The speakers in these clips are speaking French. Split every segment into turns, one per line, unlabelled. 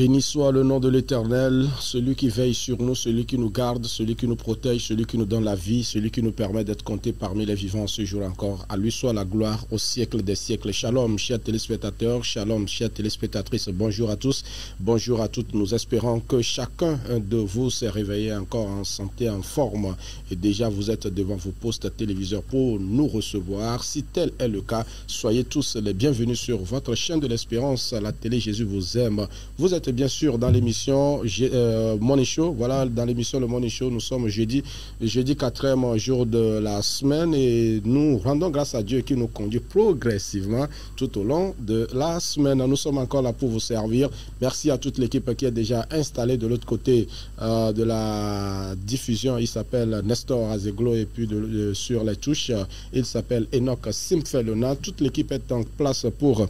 Béni soit le nom de l'Éternel, celui qui veille sur nous, celui qui nous garde, celui qui nous protège, celui qui nous donne la vie, celui qui nous permet d'être comptés parmi les vivants ce jour encore. À lui soit la gloire au siècle des siècles. Shalom, chers téléspectateurs, shalom, chères téléspectatrices. Bonjour à tous, bonjour à toutes. Nous espérons que chacun de vous s'est réveillé encore en santé, en forme. Et déjà, vous êtes devant vos postes téléviseurs pour nous recevoir. Si tel est le cas, soyez tous les bienvenus sur votre chaîne de l'Espérance. La télé Jésus vous aime. Vous êtes bien sûr dans l'émission Morning Show. Voilà, dans l'émission Le Morning Show, nous sommes jeudi 4e jour de la semaine et nous rendons grâce à Dieu qui nous conduit progressivement tout au long de la semaine. Nous sommes encore là pour vous servir. Merci à toute l'équipe qui est déjà installée de l'autre côté de la diffusion. Il s'appelle Nestor Azeglo et puis sur les touches, il s'appelle Enoch Simfelona. Toute l'équipe est en place pour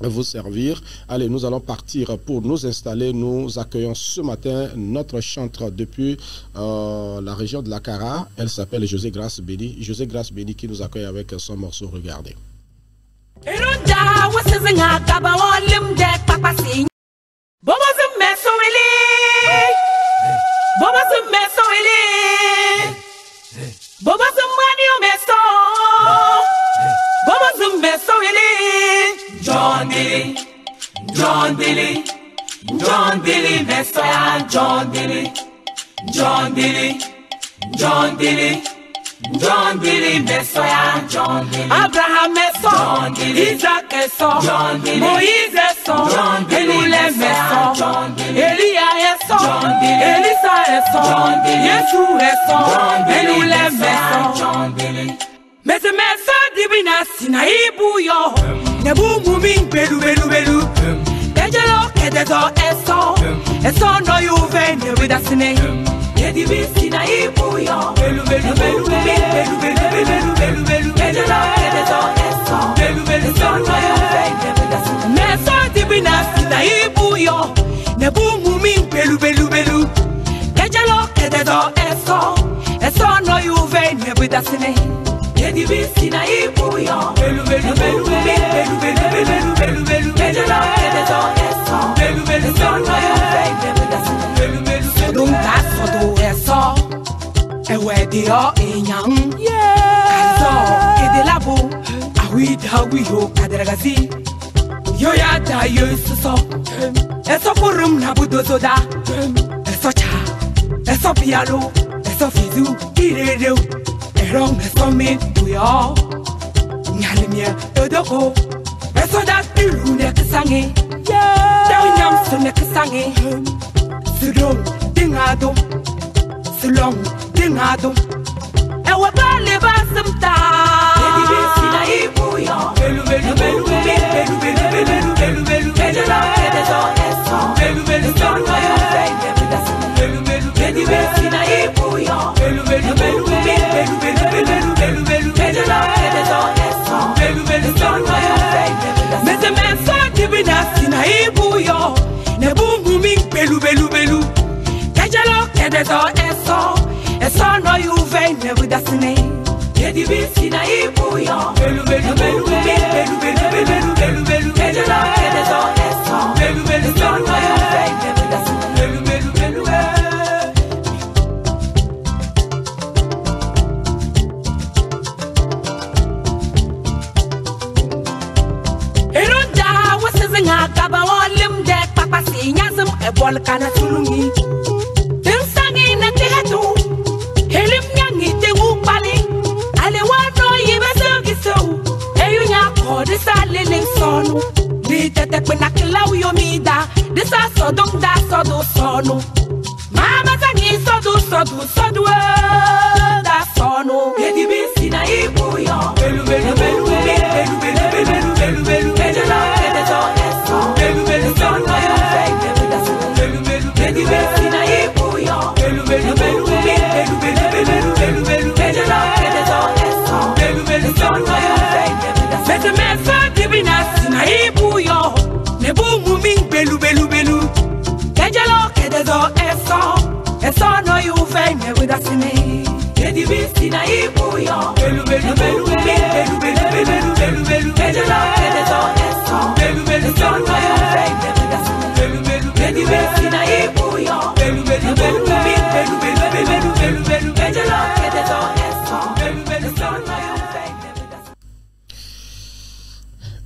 vous servir. Allez, nous allons partir pour nous installer. Nous accueillons ce matin notre chantre depuis la région de la Cara. Elle s'appelle José Grace Béni. José Grace Béni qui nous accueille avec son morceau. Regardez.
John Dilly, John Dilly, John Dilly, Messiah, John Dilly, John Dilly, John Dilly, John Dilly, Messiah, John Dilly. Abraham est son, Isaac est son, Moïse est son, Eloulem est son, Elia est son, Elisa est son, Jésus est son, Eloulem est son. Mais ce message divin sinaïbou yo, ne boum ming belu belu belu. Kejelo kedezo eso no yuve ne vidasine. Ne divin sinaïbou yo, belu belu belu belu belu belu belu belu. Kejelo kedezo belu belu eso no yuve ne vidasine. Message divin sinaïbou yo, ne boum ming belu belu belu. Kejelo kedezo eso no yuve ne vidasine. Belu belu belu belu belu belu belu belu belu kejelo kedezo eso belu belu belu belu sodum tasodo eso ewedio enyang kaizo kedelabo awida wiyo kaderagazi yo ya da yo suso eso kurum na budozoda eso cha eso piano eso fizu irereu Rong esomin buyo Nyalimye odoko Esoda tiru nekisangi Dawnyam su nekisangi Sulong dingado Sulong dingado Ewa bale basimta Yedi bisina ibuyo Belu belu belu belu belu belu belu belu Kejela kedezo eso Belu belu belu belu belu Yedi bisina ibuyo Belu belu belu belu belu belu belu belu kejelo kedezo eso belu belu mais ce message divina sinaïbou ne bungu ming belu belu belu kejelo kedezo eso no yuve ne vidasine yedi sinaïbou belu belu belu belu belu belu belu belu kejelo kedezo eso belu belu no yuve ne vidasine belu belu belu Gaba walim dek papa si nyazum e bol kana tulungi Tin sangi na tehetu Helim nyangi te upali Ale wano yibe sogi so Eyu nya kodi sa liling sonu Di tete kwena kilaw yo mida Di sa sodung da sodu sonu Mama zangi sodu da sonu Yedi bisi na ibu yo Belu belu belu belu belu belu belu belu Kejela kedezo belu belu son no yo belu belu belu belu na ibu yo belu belu belu belu belu belu belu belu kejelo kedezo eso belu belu son no yo belu message divina na ibu yo ne bumu ming belu belu belu kejelo kedezo eso no yo ne vidasine yedi bisi na ibu yo belu belu belu belu belu belu belu belu kejelo kedezo eso belu belu son no yo belu belu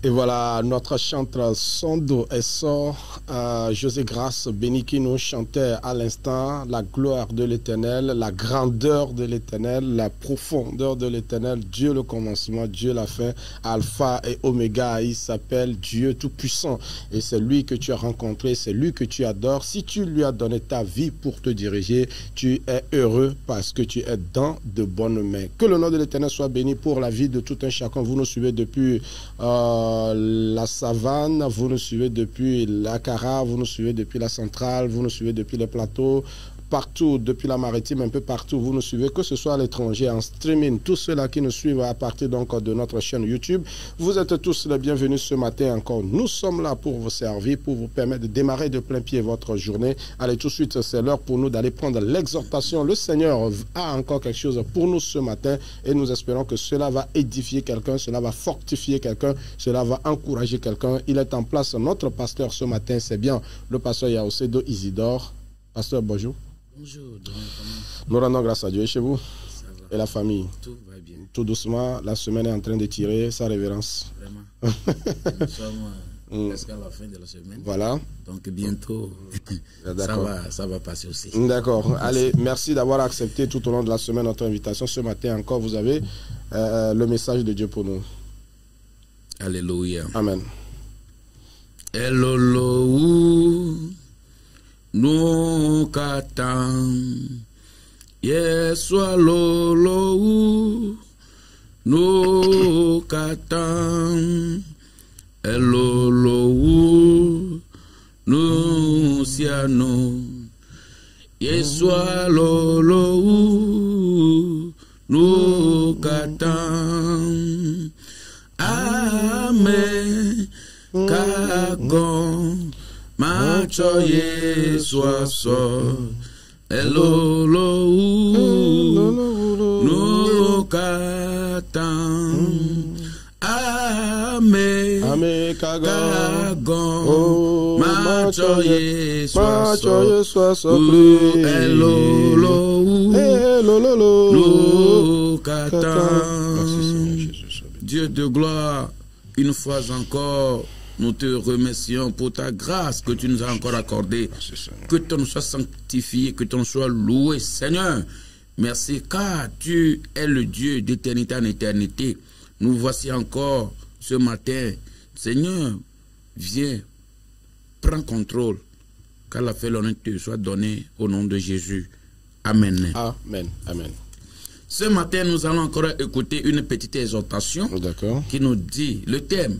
Et voilà, notre chanteur Sondo et sort, José Grace Béni qui nous chantait à l'instant la gloire de l'Éternel, la grandeur de l'Éternel, la profondeur de l'Éternel, Dieu le commencement, Dieu la fin, Alpha et Oméga, il s'appelle Dieu Tout-Puissant. Et c'est lui que tu as rencontré, c'est lui que tu adores. Si tu lui as donné ta vie pour te diriger, tu es heureux parce que tu es dans de bonnes mains. Que le nom de l'Éternel soit béni pour la vie de tout un chacun. Vous nous suivez depuis la savane, vous nous suivez depuis la Cara, vous nous suivez depuis la centrale, vous nous suivez depuis les plateaux, partout, depuis la maritime, un peu partout, vous nous suivez, que ce soit à l'étranger, en streaming, tous ceux-là qui nous suivent à partir donc de notre chaîne YouTube, vous êtes tous les bienvenus ce matin encore. Nous sommes là pour vous servir, pour vous permettre de démarrer de plein pied votre journée. Allez, tout de suite, c'est l'heure pour nous d'aller prendre l'exhortation. Le Seigneur a encore quelque chose pour nous ce matin et nous espérons que cela va édifier quelqu'un, cela va fortifier quelqu'un, cela va encourager quelqu'un. Il est en place notre pasteur ce matin, c'est bien le pasteur Yaosedo Isidore. Pasteur, bonjour.
Bonjour,
nous rendons grâce à Dieu. Et chez vous?
Ça va.
Et la famille?
Tout va bien.
Tout doucement, la semaine est en train de tirer sa révérence.
Vraiment. Nous sommes presque à la fin de la semaine.
Voilà.
Donc bientôt, ça va passer aussi.
D'accord. Allez, merci d'avoir accepté tout au long de la semaine notre invitation. Ce matin encore, vous avez le message de Dieu pour nous.
Alléluia.
Amen.
Elolo. No katan Yeswa lolo no katan Elolo no siano Yeswa lolo no katan Amen kagon Macho Yeswa so Elolo no katan Ame kagon Macho Yeswa so Elolo no katan. Dieu de gloire, une fois encore nous te remercions pour ta grâce que tu nous as encore accordée. Que ton nom soit sanctifié, que ton nom soit loué, Seigneur. Merci car tu es le Dieu d'éternité en éternité. Nous voici encore ce matin. Seigneur, viens, prends contrôle. Car la paix et l'honneur te soit donné au nom de Jésus. Amen.
Amen. Amen.
Ce matin, nous allons encore écouter une petite exhortation qui nous dit le thème.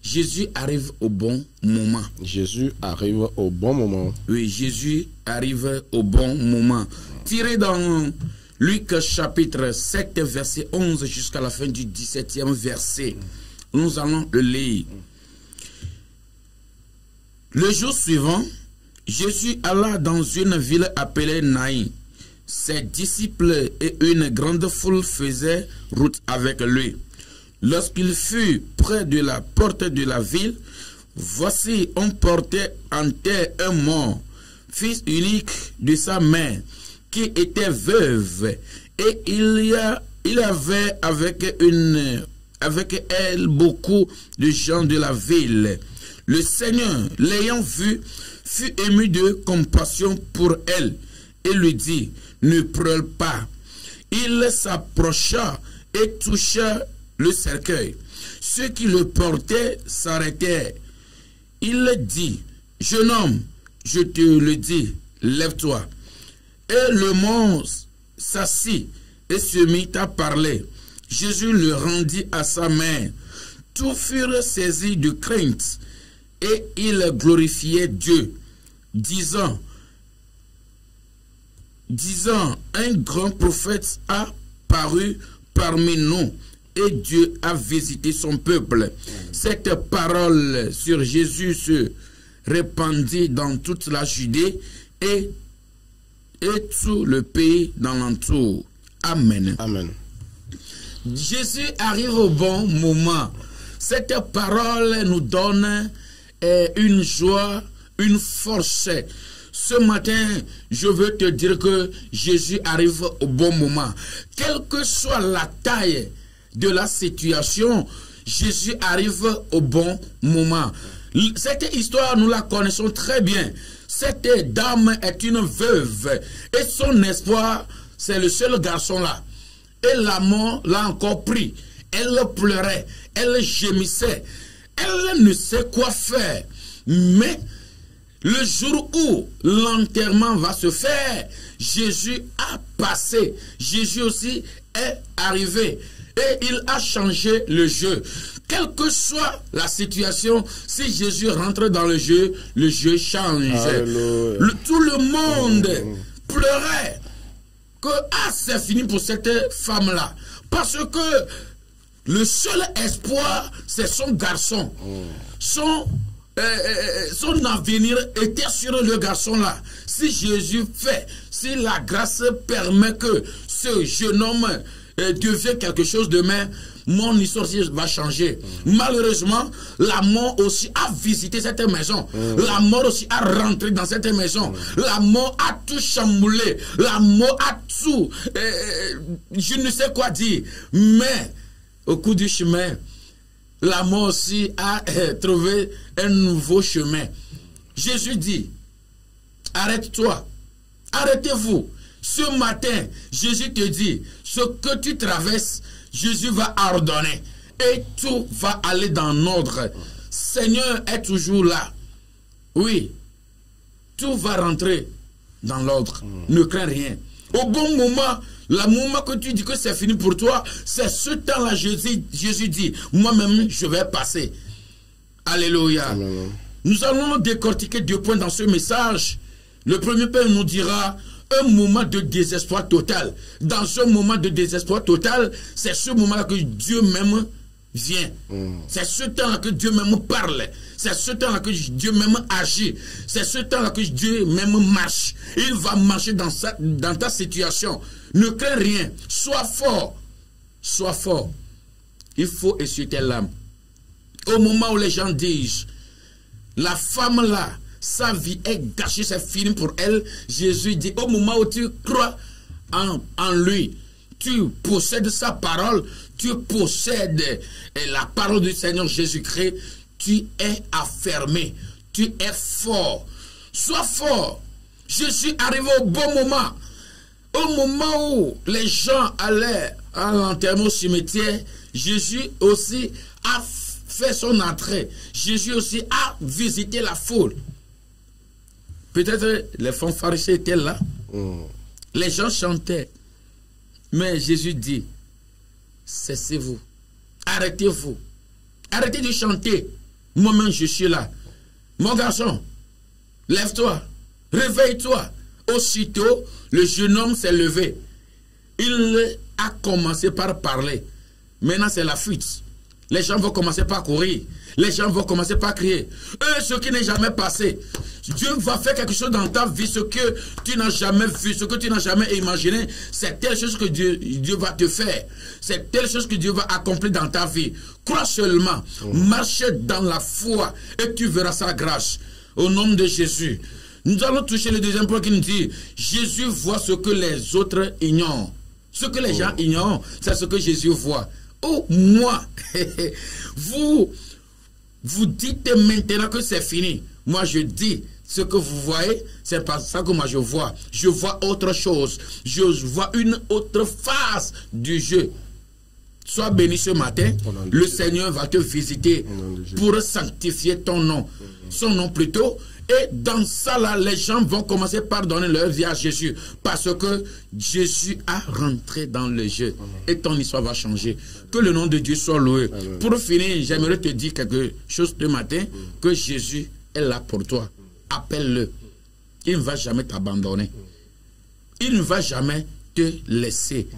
Jésus arrive au bon moment.
Jésus arrive au bon moment.
Oui, Jésus arrive au bon moment. Tiré dans Luc chapitre 7, verset 11 jusqu'à la fin du 17e verset. Nous allons le lire. Le jour suivant, Jésus alla dans une ville appelée Naïn. Ses disciples et une grande foule faisaient route avec lui. Lorsqu'il fut près de la porte de la ville, voici on portait en terre un mort, fils unique de sa mère, qui était veuve, et il avait avec elle beaucoup de gens de la ville. Le Seigneur, l'ayant vue, fut ému de compassion pour elle, et lui dit, ne pleure pas. Il s'approcha et toucha le cercueil. Ceux qui le portaient s'arrêtèrent. Il dit, jeune homme, je te le dis, lève-toi. Et le monstre s'assit et se mit à parler. Jésus le rendit à sa mère. Tous furent saisis de crainte et ils glorifiaient Dieu, disant, un grand prophète a paru parmi nous. Et Dieu a visité son peuple. Cette parole sur Jésus se répandit dans toute la Judée et tout le pays dans l'entour. Amen.
Amen.
Jésus arrive au bon moment. Cette parole nous donne une joie, une force. Ce matin, je veux te dire que Jésus arrive au bon moment. Quelle que soit la taille de la situation, Jésus arrive au bon moment. Cette histoire, nous la connaissons très bien. Cette dame est une veuve et son espoir, c'est le seul garçon là. Et la mort l'a encore pris. Elle pleurait, elle gémissait. Elle ne sait quoi faire. Mais le jour où l'enterrement va se faire, Jésus a passé. Jésus aussi est arrivé. Et il a changé le jeu. Quelle que soit la situation, si Jésus rentre dans le jeu change. Tout le monde pleurait que c'est fini pour cette femme-là. Parce que le seul espoir, c'est son garçon. Son avenir était sur le garçon-là. Si Jésus fait, si la grâce permet que ce jeune homme devienne quelque chose demain, mon histoire va changer. Malheureusement, la mort aussi a visité cette maison. La mort aussi a rentré dans cette maison. La mort a tout chamboulé. La mort a tout. Je ne sais quoi dire. Mais au cours du chemin, la mort aussi a trouvé un nouveau chemin. Jésus dit, arrête-toi. Arrêtez-vous. Ce matin, Jésus te dit, ce que tu traverses, Jésus va ordonner et tout va aller dans l'ordre. Seigneur est toujours là. Oui, tout va rentrer dans l'ordre. Ne crains rien. Au bon moment, le moment que tu dis que c'est fini pour toi, c'est ce temps-là, Jésus dit, moi-même, je vais passer. Alléluia. Amen. Nous allons décortiquer 2 points dans ce message. Le premier point nous dira un moment de désespoir total. Dans ce moment de désespoir total, c'est ce moment-là que Dieu même vient. C'est ce temps-là que Dieu même parle. C'est ce temps-là que Dieu même agit. C'est ce temps-là que Dieu même marche. Il va marcher dans ta situation. Ne crains rien. Sois fort. Sois fort. Il faut essuyer tes larmes. Au moment où les gens disent, la femme là, sa vie est gâchée, c'est fini pour elle. Jésus dit, au moment où tu crois en lui, tu possèdes sa parole, tu possèdes la parole du Seigneur Jésus-Christ, tu es affermé, tu es fort. Sois fort. Jésus arrive au bon moment. Au moment où les gens allaient à l'enterrement au cimetière, Jésus aussi a fait son entrée. Jésus aussi a visité la foule. Peut-être les pharisiens étaient là. Les gens chantaient. Mais Jésus dit, cessez-vous. Arrêtez-vous. Arrêtez de chanter. Moi-même, je suis là. Mon garçon, lève-toi. Réveille-toi. Aussitôt, le jeune homme s'est levé. Il a commencé par parler. Maintenant, c'est la fuite. Les gens vont commencer par courir. Les gens vont commencer par crier. Ce qui n'est jamais passé. Dieu va faire quelque chose dans ta vie, ce que tu n'as jamais vu, ce que tu n'as jamais imaginé. C'est telle chose que Dieu va te faire. C'est telle chose que Dieu va accomplir dans ta vie. Crois seulement. Marche dans la foi et tu verras sa grâce. Au nom de Jésus. Nous allons toucher le deuxième point qui nous dit, Jésus voit ce que les autres ignorent. Ce que les gens ignorent, c'est ce que Jésus voit. Oh, moi, vous dites maintenant que c'est fini. Moi, je dis, ce que vous voyez, c'est pas ça que moi je vois. Je vois autre chose. Je vois une autre face du jeu. Sois béni ce matin. Le Seigneur va te visiter pour sanctifier ton nom. Son nom plutôt. Et dans ça là, les gens vont commencer par donner leur vie à Jésus. Parce que Jésus a rentré dans le jeu. Et ton histoire va changer. Que le nom de Dieu soit loué. Pour finir, j'aimerais te dire quelque chose ce matin. Que Jésus est là pour toi. Appelle-le. Il ne va jamais t'abandonner. Il ne va jamais te laisser.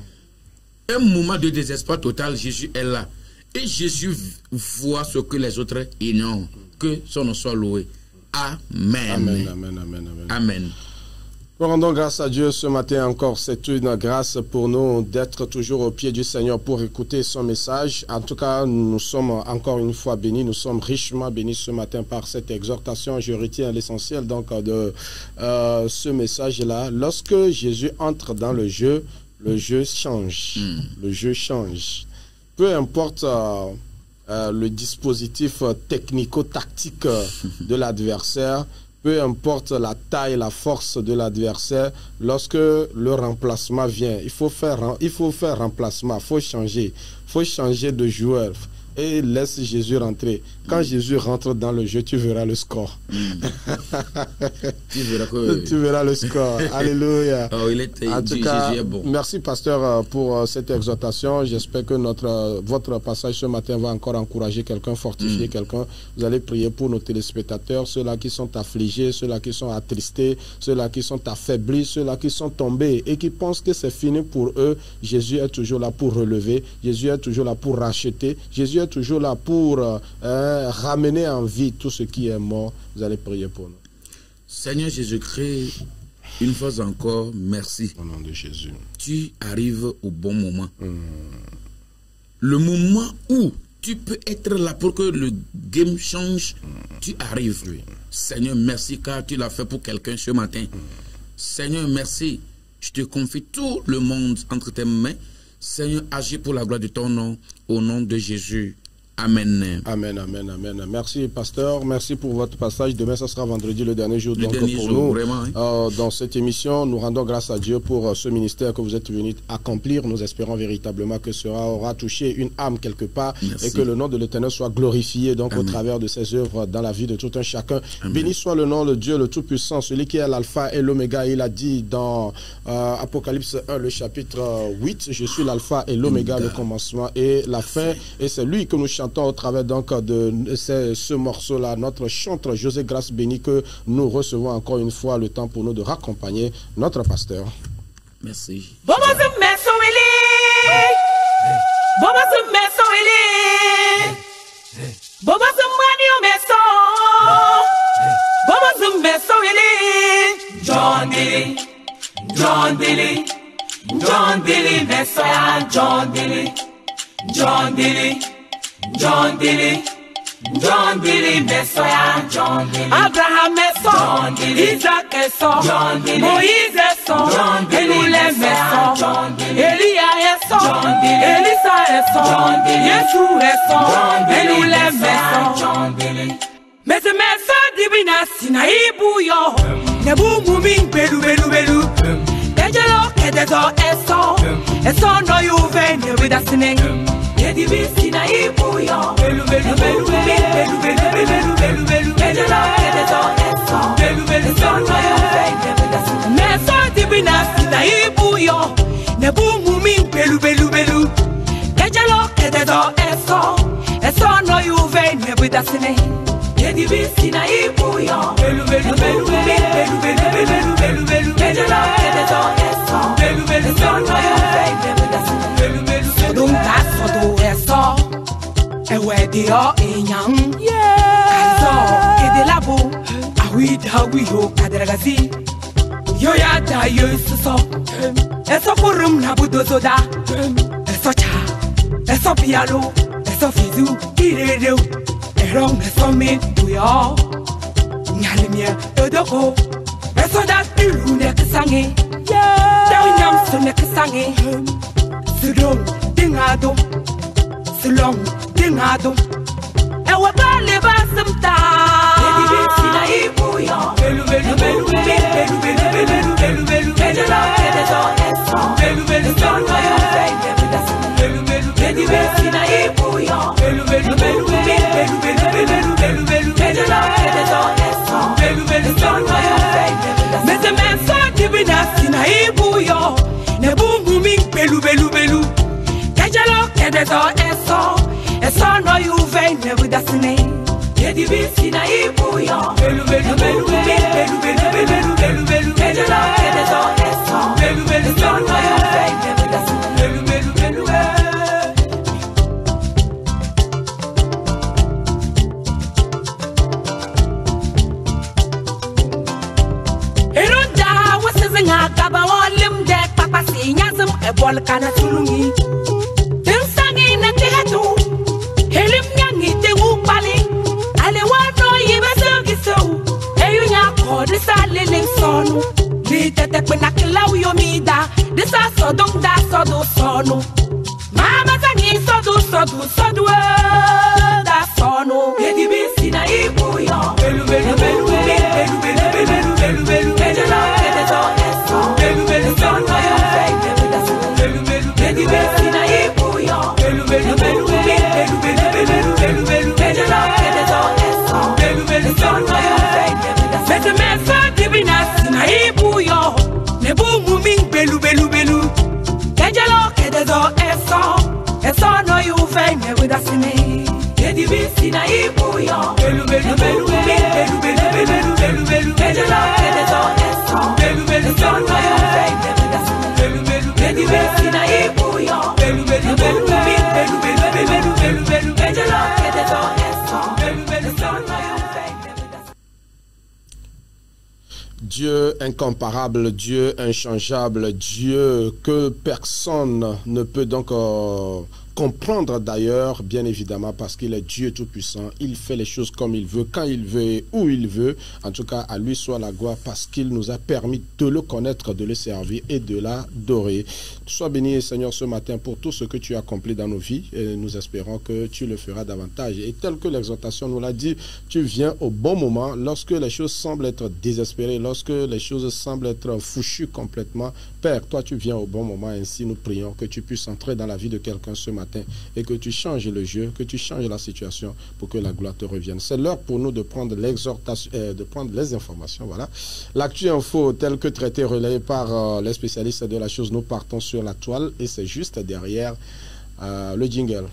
Un moment de désespoir total, Jésus est là. Et Jésus voit ce que les autres ignorent. Que son nom soit loué. Amen.
Amen, amen, amen, amen.
Amen.
Rendons grâce à Dieu ce matin encore. C'est une grâce pour nous d'être toujours au pied du Seigneur pour écouter son message. En tout cas, nous sommes encore une fois bénis. Nous sommes richement bénis ce matin par cette exhortation. Je retiens l'essentiel donc de ce message-là. Lorsque Jésus entre dans le jeu change. Le jeu change. Peu importe le dispositif technico-tactique de l'adversaire, peu importe la taille, la force de l'adversaire, lorsque le remplacement vient, il faut faire remplacement, il faut changer de joueur et laisse Jésus rentrer. Quand Jésus rentre dans le jeu, tu verras le score.
Tu verras
le score. Alléluia.
Oh,
en tout cas,
Jésus est bon.
Merci pasteur pour cette exhortation. J'espère que votre passage ce matin va encore encourager quelqu'un, fortifier quelqu'un. Vous allez prier pour nos téléspectateurs, ceux-là qui sont affligés, ceux-là qui sont attristés, ceux-là qui sont affaiblis, ceux-là qui sont tombés et qui pensent que c'est fini pour eux. Jésus est toujours là pour relever. Jésus est toujours là pour racheter. Jésus est toujours là pour ramener en vie tout ce qui est mort. Vous allez prier pour nous.
Seigneur Jésus-Christ, une fois encore, merci.
Au nom de Jésus.
Tu arrives au bon moment. Le moment où tu peux être là pour que le game change, tu arrives.
Oui.
Seigneur, merci car tu l'as fait pour quelqu'un ce matin. Seigneur, merci. Je te confie tout le monde entre tes mains. Seigneur, agis pour la gloire de ton nom, au nom de Jésus. Amen.
Amen, amen, amen. Merci, pasteur. Merci pour votre passage. Demain, ce sera vendredi, le dernier jour.
Le dernier
pour
jour,
nous,
vraiment. Hein?
Dans cette émission, nous rendons grâce à Dieu pour ce ministère que vous êtes venu accomplir. Nous espérons véritablement que cela aura touché une âme quelque part.
Merci.
Et que le nom de l'Éternel soit glorifié donc
Amen.
au travers de ses œuvres dans la vie de tout un chacun.
Amen.
Béni soit le nom de Dieu, le Tout-Puissant, celui qui est l'alpha et l'oméga. Il a dit dans Apocalypse 1, le chapitre 8, je suis l'alpha et l'oméga, le commencement et la fin. Et c'est lui que nous chantons au travers donc de ce morceau-là, notre chanteur José Grace Béni, que nous recevons encore une fois le temps pour nous de raccompagner notre pasteur.
Merci.
John Dilly, John Dilly, John Dilly, Messiah, John Dilly, John Dilly, John Dilly, John Dilly, Messiah, John Dilly, Abraham John Dilly, Isaac John Dilly, Moïse John Dilly, Messiah, John Dilly, Elia John Dilly, Elisa John Dilly, Yesu John Dilly, Messiah, John Dilly. Mais ce message divin Sinaïbou yo, ne boum bing belu belu belu. Dejalo kedezo eso no yuve ne vidasine. Yedibi Sinaïbou yo, belu belu belu belu belu belu belu belu. Dejalo kedezo belu belu eso no yuve ne vidasine. Message divin Sinaïbou yo, ne boum bing belu belu belu. Dejalo kedezo eso no yuve ne vidasine. Yedibi Sinaïbou yo, belu belu belu belu belu belu belu belu. Dejalo kedezo belu belu eso no yuve ne vidasine. Belu belu sodum tasodo eso, ewe dio enyang. Kaizo kedelabo, awi dawi yo kaderagazi. Yo ya da yo isuso, eso kurum na budozoda. Eso cha, eso piano, eso fizu kirereu. Erong eso mi buyo, nyalimye odoko. Eso da tiru ne kisange, dawnyam so ne kisange. Sulong dingado, sulong dingado. Ewa bale basimta. Yedibi Sinaïbou yo, belu belu belu belu belu belu belu belu. Dejalo kedezo eso, belu belu belu belu belu. Yedibi Sinaïbou yo, belu belu belu belu belu belu belu. Dejalo kedezo eso, belu belu belu belu. Mais ce message divin Sinaïbou yo, ne boum bouming belu belu belu. Dejalo kedezo eso no yuve ne vidasine. Yedibi Sinaïbou yo, belu belu belu belu belu belu belu belu. Dejalo kedezo eso, belu belu eso no yuve ne vidasine. Belu belu belu belu. Eronda wase nga gaba wolim de papa si nyazum e bol kana tulungi tinsangi na tehetu helim nyangi te upali ale wano yibe so eyu nya ko de salele sonu li tete pena klaw yo mida de sa sodong da sodo sonu mama tangi sodu da sonu edi bisi na ibuyo belu belu belu belu belu belu belu belu ejela edezo eso belu belu sonu yo belu belu edi bisi na ibuyo belu belu belu belu belu belu belu belu ejela edezo eso belu belu sonu yo bete mesa dibinas na ibuyo ne bu muming belu belu belu ejela edezo eso eso no you vem with us me edi bisi na ibuyo belu belu belu belu belu belu belu belu ejela edezo eso belu belu sonu yo belu belu edi bisi na ibuyo belu belu belu belu belu belu belu belu ejela edezo eso belu belu sonu yo
Dieu incomparable, Dieu inchangeable, Dieu que personne ne peut donc comprendre d'ailleurs, bien évidemment, parce qu'il est Dieu tout-puissant. Il fait les choses comme il veut, quand il veut et où il veut. En tout cas, à lui soit la gloire parce qu'il nous a permis de le connaître, de le servir et de l'adorer. Sois béni, Seigneur, ce matin pour tout ce que tu as accompli dans nos vies. Et nous espérons que tu le feras davantage. Et tel que l'exhortation nous l'a dit, tu viens au bon moment, lorsque les choses semblent être désespérées, lorsque les choses semblent être fouchues complètement. Père, toi, tu viens au bon moment. Ainsi, nous prions que tu puisses entrer dans la vie de quelqu'un ce matin et que tu changes le jeu, que tu changes la situation pour que la gloire te revienne. C'est l'heure pour nous de prendre l'exhortation, de prendre les informations. Voilà. L'actu info tel que traité, relayé par les spécialistes de la chose, nous partons sur la toile et c'est juste derrière le jingle.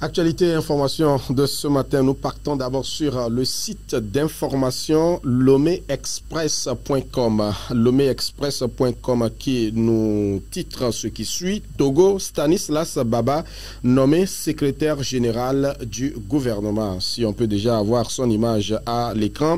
Actualité et information de ce matin, nous partons d'abord sur le site d'information loméexpress.com. Loméexpress.com qui nous titre ce qui suit. Togo, Stanislas Baba, nommé secrétaire général du gouvernement. Si on peut déjà avoir son image à l'écran.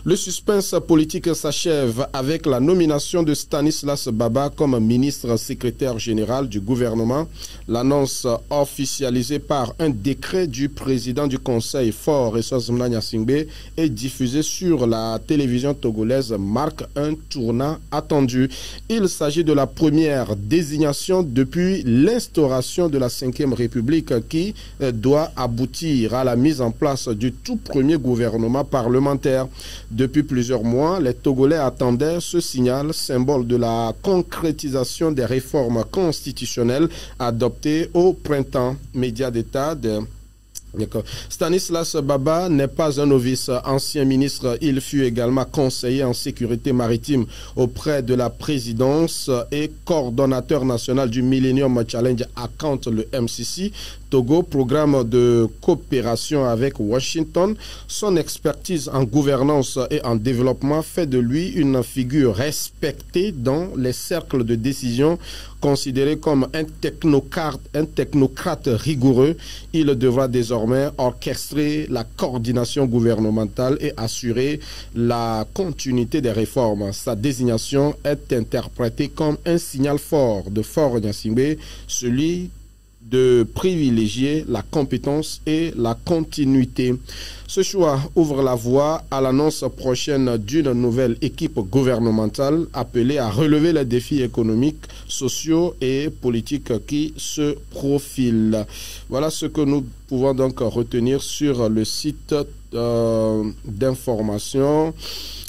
Le suspense politique s'achève avec la nomination de Stanislas Baba comme ministre secrétaire général du gouvernement. L'annonce officialisée par un décret du président du Conseil Faure Ressources Mnanya Singbe est diffusé sur la télévision togolaise marque un tournant attendu. Il s'agit de la première désignation depuis l'instauration de la 5e République qui doit aboutir à la mise en place du tout premier gouvernement parlementaire. Depuis plusieurs mois, les Togolais attendaient ce signal, symbole de la concrétisation des réformes constitutionnelles adoptées au printemps. Médias d'État Stanislas Baba n'est pas un novice. Ancien ministre, il fut également conseiller en sécurité maritime auprès de la présidence et coordonnateur national du Millennium Challenge Account, le MCC. Togo, programme de coopération avec Washington. Son expertise en gouvernance et en développement fait de lui une figure respectée dans les cercles de décision, considéré comme un technocrate rigoureux. Il devra désormais orchestrer la coordination gouvernementale et assurer la continuité des réformes. Sa désignation est interprétée comme un signal fort de Faure Gnassingbé, celui de privilégier la compétence et la continuité. Ce choix ouvre la voie à l'annonce prochaine d'une nouvelle équipe gouvernementale appelée à relever les défis économiques, sociaux et politiques qui se profilent. Voilà ce que nous pouvons donc retenir sur le site d'information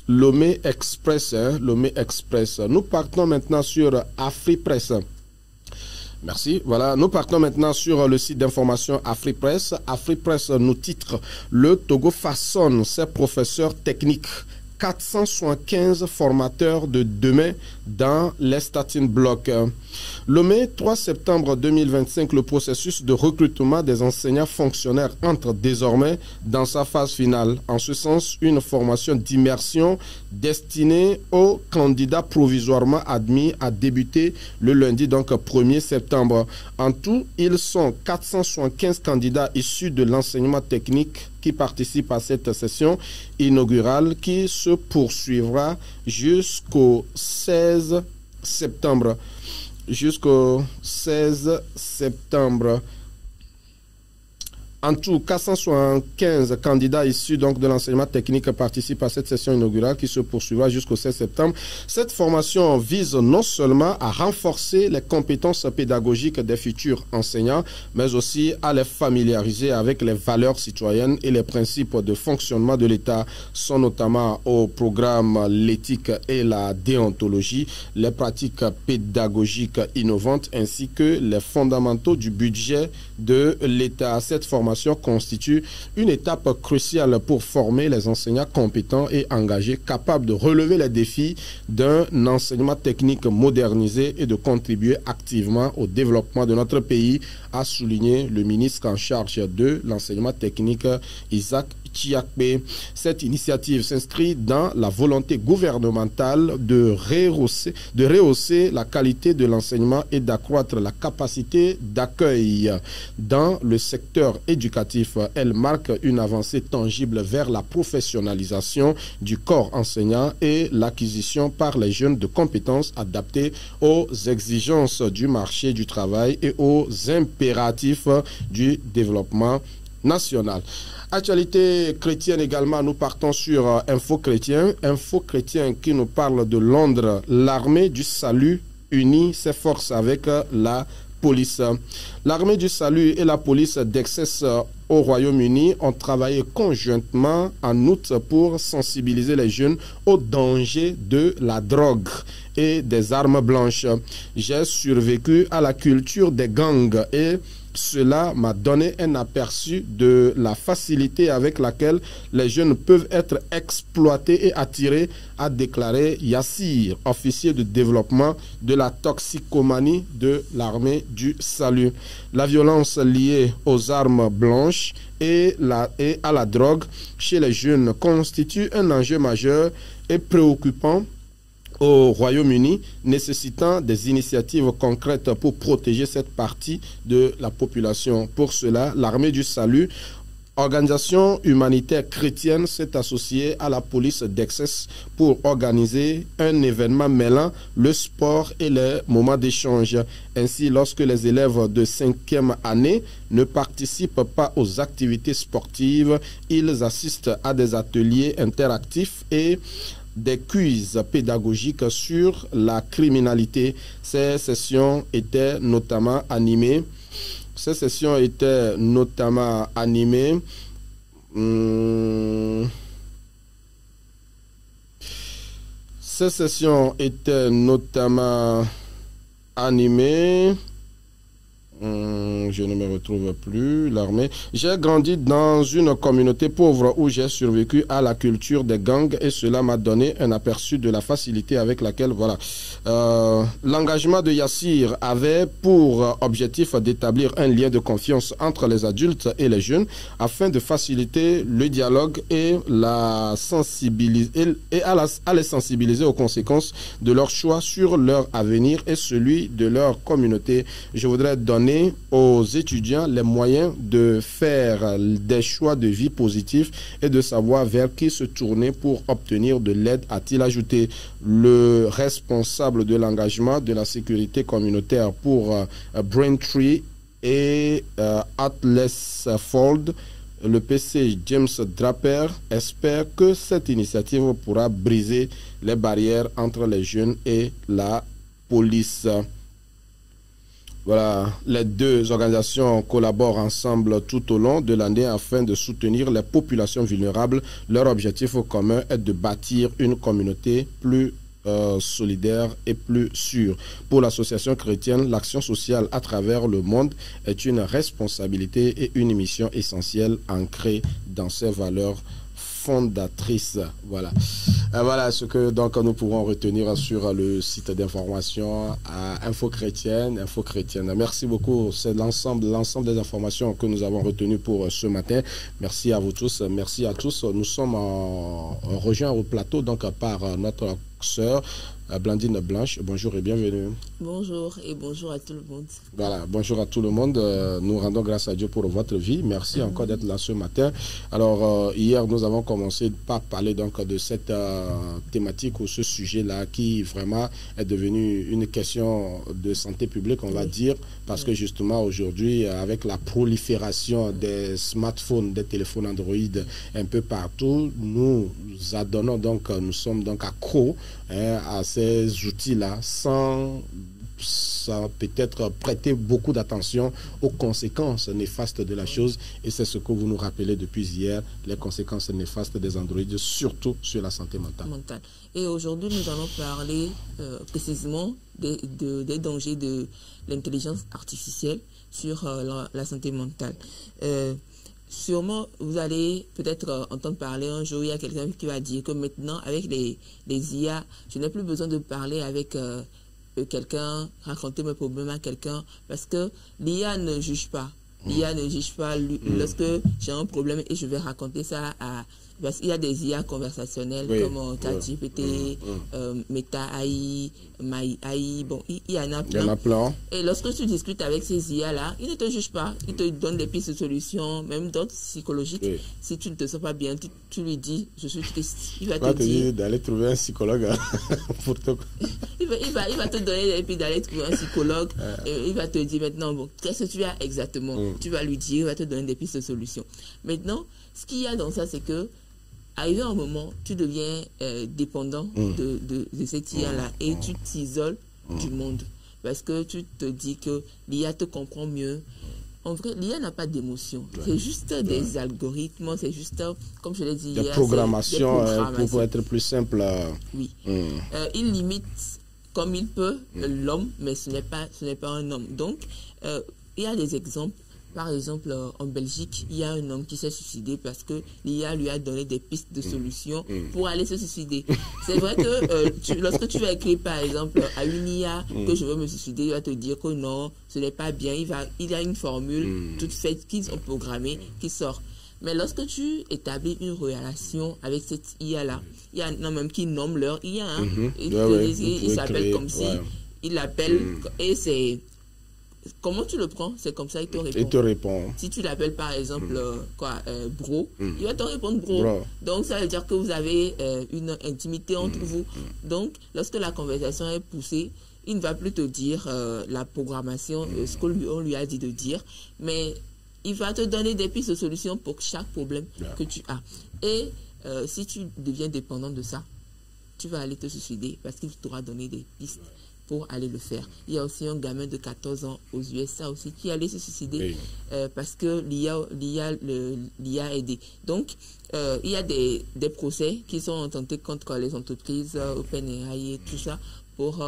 Lomé Express. Lomé Express. Nous partons maintenant sur AfriPress. Merci. Voilà, nous partons maintenant sur le site d'information AfriPress. AfriPress nous titre « Le Togo façonne ses professeurs techniques. 475 formateurs de demain dans les starting blocks. Lomé, 3 septembre 2025, le processus de recrutement des enseignants fonctionnaires entre désormais dans sa phase finale. En ce sens, une formation d'immersion destinée aux candidats provisoirement admis a débuté le lundi, donc 1er septembre. En tout, ils sont 475 candidats issus de l'enseignement technique qui participent à cette session inaugurale qui se poursuivra jusqu'au 16 septembre. Jusqu'au 16 septembre. En tout, 475 candidats issus donc de l'enseignement technique participent à cette session inaugurale qui se poursuivra jusqu'au 16 septembre. Cette formation vise non seulement à renforcer les compétences pédagogiques des futurs enseignants, mais aussi à les familiariser avec les valeurs citoyennes et les principes de fonctionnement de l'État, sont notamment au programme l'éthique et la déontologie, les pratiques pédagogiques innovantes ainsi que les fondamentaux du budget de l'État. Cette formation constitue une étape cruciale pour former les enseignants compétents et engagés, capables de relever les défis d'un enseignement technique modernisé et de contribuer activement au développement de notre pays, a souligné le ministre en charge de l'enseignement technique, Isaac Chiakpe. Cette initiative s'inscrit dans la volonté gouvernementale de rehausser la qualité de l'enseignement et d'accroître la capacité d'accueil dans le secteur éducatif. Elle marque une avancée tangible vers la professionnalisation du corps enseignant et l'acquisition par les jeunes de compétences adaptées aux exigences du marché du travail et aux impératifs du développement national. Actualité chrétienne également, nous partons sur Info Chrétien. Info Chrétien qui nous parle de Londres. L'armée du salut unit ses forces avec la police. L'armée du salut et la police d'Essex au Royaume-Uni ont travaillé conjointement en août pour sensibiliser les jeunes aux dangers de la drogue et des armes blanches. J'ai survécu à la culture des gangs et cela m'a donné un aperçu de la facilité avec laquelle les jeunes peuvent être exploités et attirés, a déclaré Yassir, officier de développement de la toxicomanie de l'armée du salut. La violence liée aux armes blanches et à la drogue chez les jeunes constitue un enjeu majeur et préoccupant au Royaume-Uni, nécessitant des initiatives concrètes pour protéger cette partie de la population. Pour cela, l'Armée du Salut, organisation humanitaire chrétienne, s'est associée à la police d'Essex pour organiser un événement mêlant le sport et les moments d'échange. Ainsi, lorsque les élèves de 5e année ne participent pas aux activités sportives, ils assistent à des ateliers interactifs et des quiz pédagogiques sur la criminalité. Ces sessions étaient notamment animées. Ces sessions étaient notamment animées je ne me retrouve plus. L'armée. J'ai grandi dans une communauté pauvre où j'ai survécu à la culture des gangs et cela m'a donné un aperçu de la facilité avec laquelle, voilà. L'engagement de Yassir avait pour objectif d'établir un lien de confiance entre les adultes et les jeunes afin de faciliter le dialogue et à les sensibiliser aux conséquences de leur choix sur leur avenir et celui de leur communauté. Je voudrais donner aux étudiants les moyens de faire des choix de vie positifs et de savoir vers qui se tourner pour obtenir de l'aide, a-t-il ajouté. Le responsable de l'engagement de la sécurité communautaire pour Braintree et Atlasfold, le PC James Draper, espère que cette initiative pourra briser les barrières entre les jeunes et la police. Voilà, les deux organisations collaborent ensemble tout au long de l'année afin de soutenir les populations vulnérables. Leur objectif commun est de bâtir une communauté plus solidaire et plus sûre. Pour l'association chrétienne, l'action sociale à travers le monde est une responsabilité et une mission essentielle ancrée dans ses valeurs fondatrices. Voilà. Voilà ce que donc nous pourrons retenir sur le site d'information Info Chrétienne. Merci beaucoup. C'est l'ensemble des informations que nous avons retenues pour ce matin. Merci à vous tous. Merci à tous. Nous sommes rejoints au plateau donc par notre sœur Blandine Blanche. Bonjour et bienvenue.
Bonjour et bonjour à tout le monde.
Voilà, bonjour à tout le monde. Nous rendons grâce à Dieu pour votre vie. Merci encore d'être là ce matin. Alors, hier, nous avons commencé par parler donc de cette thématique ou ce sujet-là qui vraiment est devenu une question de santé publique, on va dire, parce que justement aujourd'hui, avec la prolifération des smartphones, des téléphones Android un peu partout, nous adonnons donc, nous sommes donc accros à ces outils-là sans peut-être prêter beaucoup d'attention aux conséquences néfastes de la chose, et c'est ce que vous nous rappelez depuis hier, les conséquences néfastes des Android, surtout sur la santé mentale.
Et aujourd'hui, nous allons parler précisément des dangers de l'intelligence artificielle sur la santé mentale. Sûrement, vous allez peut-être entendre parler un jour, il y a quelqu'un qui va dire que maintenant, avec les IA, je n'ai plus besoin de parler avec quelqu'un, raconter mes problèmes à quelqu'un, parce que l'IA ne juge pas. L'IA ne juge pas lorsque j'ai un problème et je vais raconter ça à... Parce qu'il y a des IA conversationnelles comme ChatGPT, Meta AI, My AI, bon, il y en a plein.
Il y en a plein.
Et lorsque tu discutes avec ces IA-là, ils ne te jugent pas. Ils te donnent des pistes de solutions, même d'autres psychologiques. Oui. Si tu ne te sens pas bien, tu lui dis, je suis triste. Il va te dire
d'aller trouver un psychologue pour te...
il va te donner des pistes d'aller trouver un psychologue. Et il va te dire maintenant, bon, qu'est-ce que tu as exactement? Tu vas lui dire, il va te donner des pistes de solutions. Maintenant, ce qu'il y a dans ça, c'est que arrivé à un moment, tu deviens dépendant de cette IA-là et tu t'isoles du monde. Parce que tu te dis que l'IA te comprend mieux. En vrai, l'IA n'a pas d'émotion. C'est juste des algorithmes, c'est juste, comme je l'ai dit hier,
des programmations pour être plus simple.
Oui. Il limite comme il peut l'homme, mais ce n'est pas un homme. Donc, il y a des exemples. Par exemple, en Belgique, il y a un homme qui s'est suicidé parce que l'IA lui a donné des pistes de solutions pour aller se suicider. C'est vrai que lorsque tu vas écrire, par exemple, à une IA que je veux me suicider, il va te dire que non, ce n'est pas bien. Il a une formule toute faite qu'ils ont programmée qui sort. Mais lorsque tu établis une relation avec cette IA-là, il y en a même qui nomment leur IA. Il s'appelle comme si il l'appelle et c'est... Comment tu le prends? C'est comme ça, il te répond.
Il te répond.
Si tu l'appelles par exemple bro, il va te répondre bro. Donc ça veut dire que vous avez une intimité entre vous. Donc lorsque la conversation est poussée, il ne va plus te dire la programmation, ce qu'on lui a dit de dire, mais il va te donner des pistes de solutions pour chaque problème que tu as. Et si tu deviens dépendant de ça, tu vas aller te suicider parce qu'il t'aura donné des pistes pour aller le faire. Il y a aussi un gamin de 14 ans aux USA aussi qui allait se suicider parce que l'IA a aidé. Donc, il y a des procès qui sont intentés contre les entreprises OpenAI et tout ça pour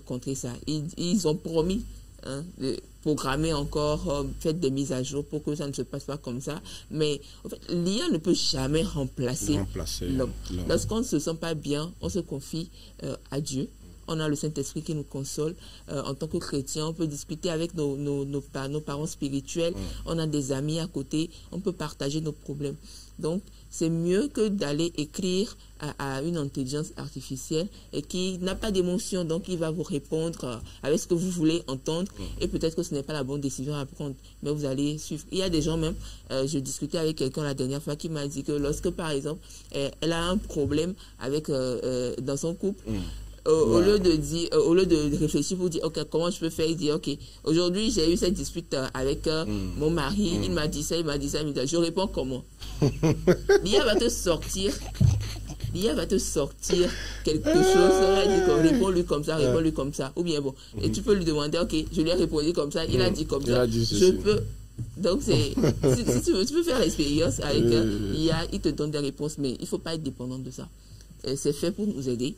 contrer ça. Ils ont promis de programmer encore, faire des mises à jour pour que ça ne se passe pas comme ça. Mais en fait, l'IA ne peut jamais remplacer l'homme. Lorsqu'on ne se sent pas bien, on se confie à Dieu. On a le Saint-Esprit qui nous console. En tant que chrétien, on peut discuter avec nos parents spirituels. On a des amis à côté. On peut partager nos problèmes. Donc, c'est mieux que d'aller écrire à une intelligence artificielle et qui n'a pas d'émotion. Donc, il va vous répondre avec ce que vous voulez entendre. Et peut-être que ce n'est pas la bonne décision à prendre. Mais vous allez suivre. Il y a des gens même, je discutais avec quelqu'un la dernière fois qui m'a dit que lorsque, par exemple, elle a un problème avec dans son couple, au lieu de réfléchir pour dire ok, comment je peux faire, il dit ok, aujourd'hui j'ai eu cette dispute avec mon mari, il m'a dit ça, je réponds comment? L'IA va te sortir quelque chose, réponds-lui comme ça, ou bien bon, et tu peux lui demander ok, je lui ai répondu comme ça, il a dit comme ça, je peux. Donc si tu peux faire l'expérience avec l'IA, il te donne des réponses, mais il ne faut pas être dépendant de ça. C'est fait pour nous aider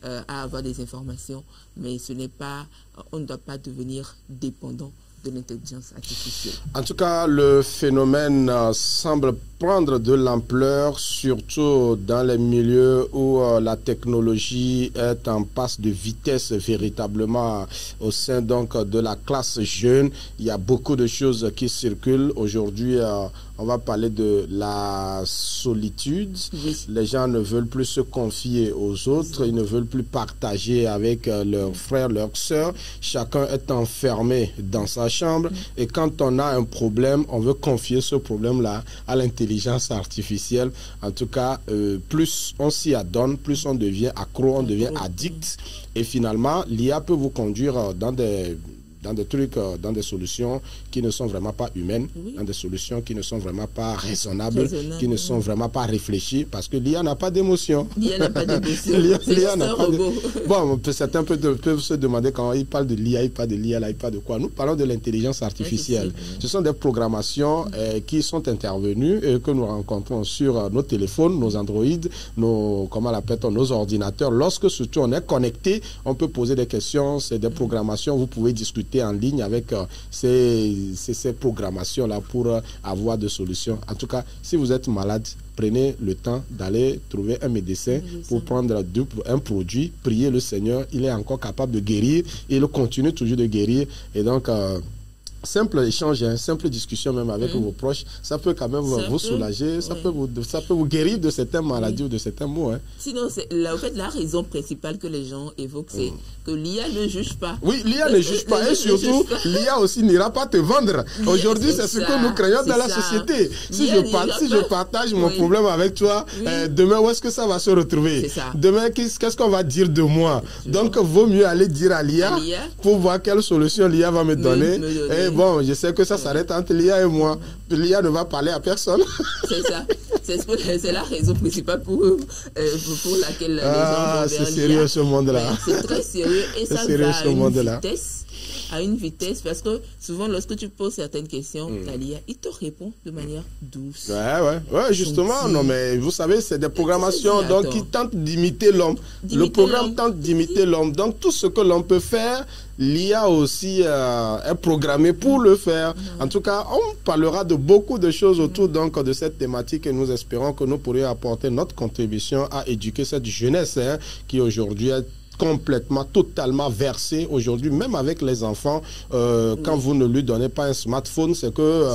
à avoir des informations, mais ce n'est pas, on ne doit pas devenir dépendant de l'intelligence artificielle.
En tout cas, le phénomène semble prendre de l'ampleur, surtout dans les milieux où la technologie est en passe de vitesse véritablement au sein donc de la classe jeune. Il y a beaucoup de choses qui circulent. Aujourd'hui, on va parler de la solitude. Oui. Les gens ne veulent plus se confier aux autres, ils ne veulent plus partager avec leurs frères, leurs sœurs. Chacun est enfermé dans sa chambre et quand on a un problème, on veut confier ce problème-là à l'intelligence artificielle. En tout cas, plus on s'y adonne, plus on devient accro, on devient addict. Et finalement, l'IA peut vous conduire dans des trucs, dans des solutions qui ne sont vraiment pas humaines, dans des solutions qui ne sont vraiment pas raisonnables, qui ne sont vraiment pas réfléchies, parce que l'IA n'a pas d'émotion.
L'IA n'a pas d'émotion.
L'IA n'a pas de... Bon, certains peuvent se demander quand il parle de l'IA, il parle de l'IA, là, il parle de quoi? Nous parlons de l'intelligence artificielle. Ce sont des programmations qui sont intervenues et que nous rencontrons sur nos téléphones, nos Android, nos ordinateurs. Lorsque surtout on est connecté, on peut poser des questions, c'est des programmations, vous pouvez discuter en ligne avec ces programmations-là pour avoir des solutions. En tout cas, si vous êtes malade, prenez le temps d'aller trouver un médecin pour prendre un produit, prier le Seigneur. Il est encore capable de guérir. Il continue toujours de guérir. Et donc... simple échange, simple discussion même avec vos proches, ça peut quand même vous soulager, ça peut vous guérir de certaines maladies ou de certains maux.
Sinon, en fait, la raison principale que les gens évoquent, c'est que l'IA ne juge pas.
Oui, l'IA ne juge pas et surtout, l'IA aussi n'ira pas te vendre. Aujourd'hui, c'est ce que nous craignons dans la société. Si je partage mon problème avec toi, demain, où est-ce que ça va se retrouver? Demain, qu'est-ce qu'on va dire de moi? Donc, vaut mieux aller dire à l'IA pour voir quelle solution l'IA va me donner. Et bon, je sais que ça s'arrête entre l'IA et moi. L'IA ne va parler à personne.
C'est ça. C'est la raison principale pour laquelle les gens vont vers l'IA.
C'est sérieux ce monde-là.
C'est très sérieux et ça va à une vitesse, parce que souvent lorsque tu poses certaines questions à l'IA, il te répond de manière douce.
Ouais, justement. Non, mais vous savez, c'est des programmations donc qui tentent d'imiter l'homme. Le programme tente d'imiter l'homme. Donc tout ce que l'on peut faire, l'IA aussi est programmée pour le faire. En tout cas, on parlera de beaucoup de choses autour donc de cette thématique et nous espérons que nous pourrions apporter notre contribution à éduquer cette jeunesse qui aujourd'hui est complètement, totalement versé aujourd'hui, même avec les enfants. Quand vous ne lui donnez pas un smartphone, c'est que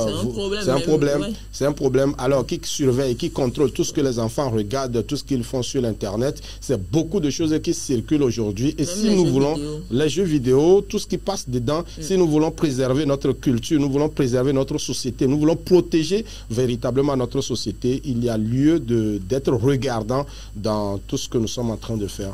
c'est un problème. C'est un problème. Alors, qui surveille, qui contrôle tout ce que les enfants regardent, tout ce qu'ils font sur l'Internet, c'est beaucoup de choses qui circulent aujourd'hui. Et si nous voulons, les jeux vidéo, tout ce qui passe dedans, si nous voulons préserver notre culture, nous voulons préserver notre société, nous voulons protéger véritablement notre société, il y a lieu d'être regardant dans tout ce que nous sommes en train de faire.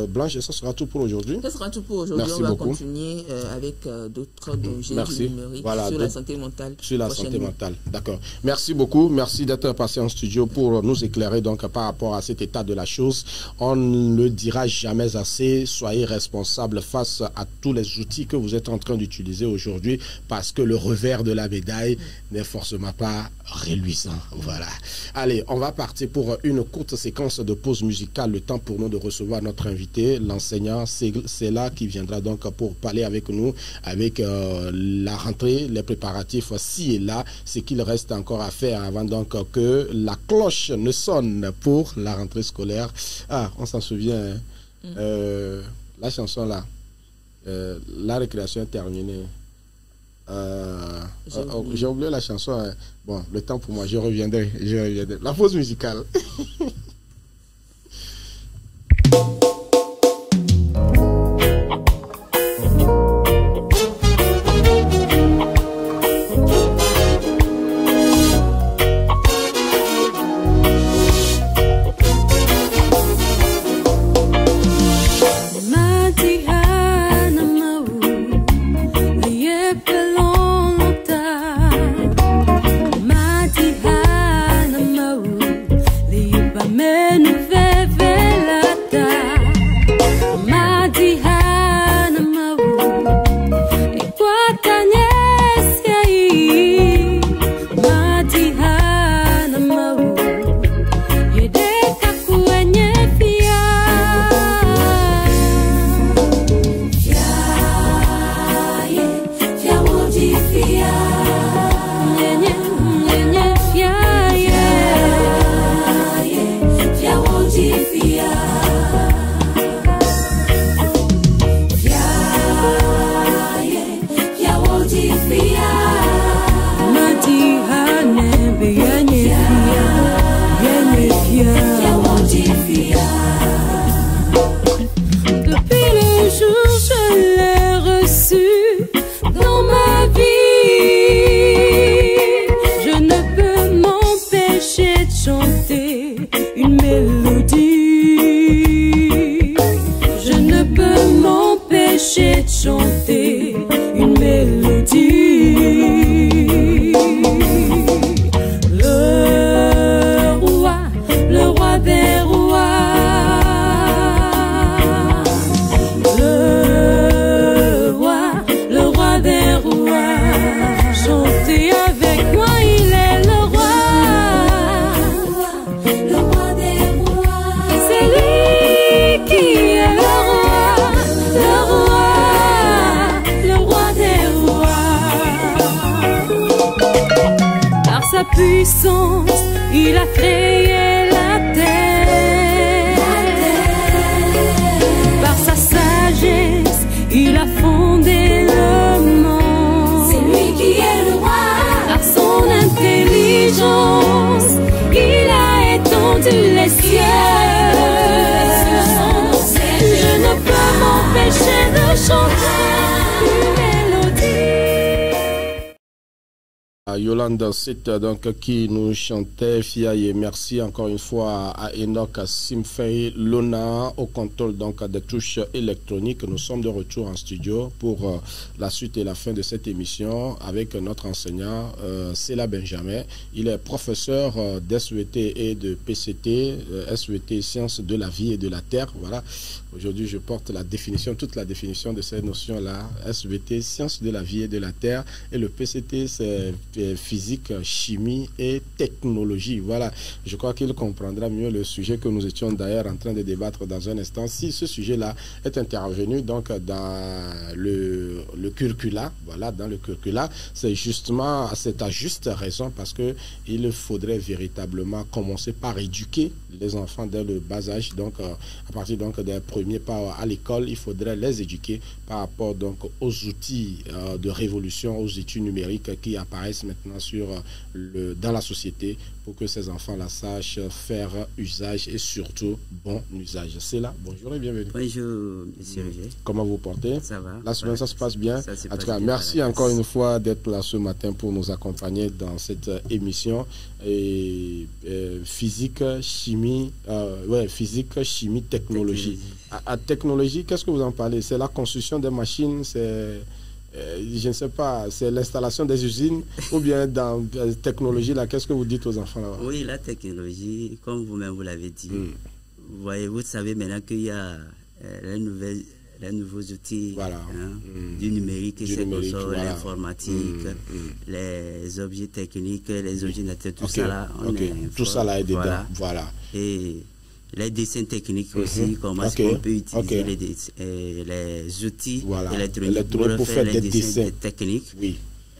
Blanche, ça sera tout pour aujourd'hui.
Ça sera tout pour aujourd'hui. On va continuer avec d'autres dangers numériques sur la santé mentale.
Sur la santé mentale, d'accord. Merci beaucoup. Merci d'être passé en studio pour nous éclairer donc par rapport à cet état de la chose. On ne le dira jamais assez. Soyez responsables face à tous les outils que vous êtes en train d'utiliser aujourd'hui parce que le revers de la médaille n'est forcément pas reluisant. Voilà. Allez, on va partir pour une courte séquence de pause musicale. Le temps pour nous de recevoir notre invité, l'enseignant, c'est là qui viendra donc pour parler avec nous, avec la rentrée, les préparatifs ci et là, ce qu'il reste encore à faire avant donc que la cloche ne sonne pour la rentrée scolaire. Ah, on s'en souvient, la chanson là, la récréation est terminée. J'ai oublié la chanson. Bon, le temps pour moi, je reviendrai. La pause musicale.
But roi. Chantez avec moi, il est le roi. Le roi des rois. C'est lui qui est le roi. Le roi des rois. Par sa puissance, il a créé la terre. Par sa sagesse, il a fondé le monde. C'est lui qui est le roi. Par son intelligence, il a étendu les cieux. Je ne peux m'empêcher de chanter une mélodie.
Yolanda, c'est donc qui nous chantait Fiaye. Merci encore une fois à Enoch Simfei Lona au contrôle donc des touches électroniques. Nous sommes de retour en studio pour la suite et la fin de cette émission avec notre enseignant Sela Benjamin. Il est professeur d'SVT et de PCT, SVT Sciences de la vie et de la terre. Voilà. Aujourd'hui, je porte la définition, toute la définition de ces notions-là. SVT, Sciences de la vie et de la terre, et le PCT, c'est physique, chimie et technologie. Voilà, je crois qu'il comprendra mieux le sujet que nous étions d'ailleurs en train de débattre dans un instant. Si ce sujet-là est intervenu donc dans le curricula, voilà, dans le curricula, c'est justement, c'est à juste raison parce que il faudrait véritablement commencer par éduquer les enfants dès le bas âge, donc à partir donc des premiers pas à l'école, il faudrait les éduquer par rapport donc aux outils de révolution, aux outils numériques qui apparaissent maintenant dans la société pour que ces enfants-là sachent faire usage et surtout bon usage. C'est là. Bonjour et bienvenue.
Bonjour, monsieur Roger.
Comment vous portez?
Ça va.
La semaine, ça se passe bien. En tout cas,
bien,
merci encore une fois d'être là ce matin pour nous accompagner dans cette émission. Et physique, chimie, physique, chimie, technologie. À technologie, qu'est-ce que vous en parlez? C'est la construction des machines, c'est je ne sais pas, c'est l'installation des usines ou bien dans la technologie là, qu'est-ce que vous dites aux enfants là-bas?
Oui, la technologie, comme vous-même vous l'avez dit, vous savez maintenant qu'il y a les nouveaux outils, voilà, du numérique, voilà, l'informatique, les objets techniques, les ordinateurs, tout ça là.
Tout ça là est dedans, voilà.
Et les dessins techniques aussi, comment est-ce qu'on peut utiliser les outils électroniques pour faire les dessins techniques, et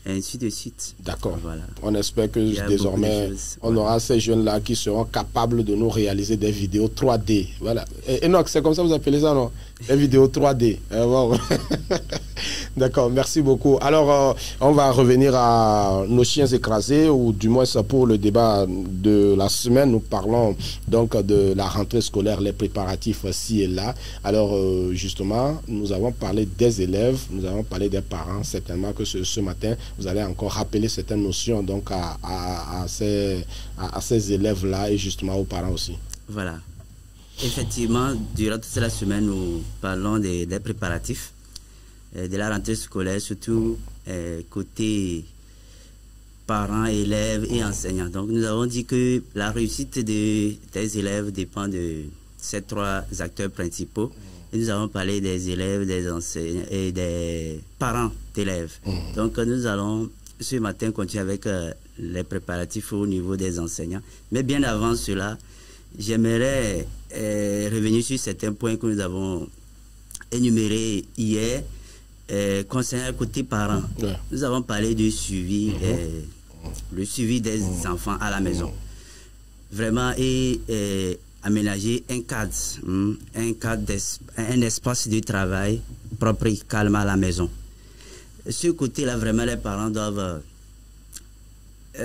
ainsi de suite.
D'accord. Voilà. On espère que désormais, on aura ces jeunes-là qui seront capables de nous réaliser des vidéos 3D. Voilà. Et Enoch, c'est comme ça que vous appelez ça, non? Les vidéos 3D. Wow. D'accord, merci beaucoup. Alors, on va revenir à nos chiens écrasés, ou du moins pour le débat de la semaine. Nous parlons donc de la rentrée scolaire, les préparatifs ci et là. Alors, justement, nous avons parlé des élèves, nous avons parlé des parents. Certainement que ce matin, vous allez encore rappeler certaines notions donc à ces élèves-là et justement aux parents aussi.
Voilà. Effectivement, durant toute la semaine, nous parlons des préparatifs de la rentrée scolaire, surtout côté parents, élèves et enseignants. Donc, nous avons dit que la réussite des élèves dépend de ces trois acteurs principaux. Et nous avons parlé des élèves, des enseignants et des parents d'élèves. Donc, nous allons ce matin continuer avec les préparatifs au niveau des enseignants. Mais bien avant cela, j'aimerais revenir sur certains points que nous avons énumérés hier concernant le côté parents. Nous avons parlé du suivi, le suivi des enfants à la maison. Vraiment, et aménager un cadre, un espace de travail propre et calme à la maison. Ce côté-là, vraiment, les parents doivent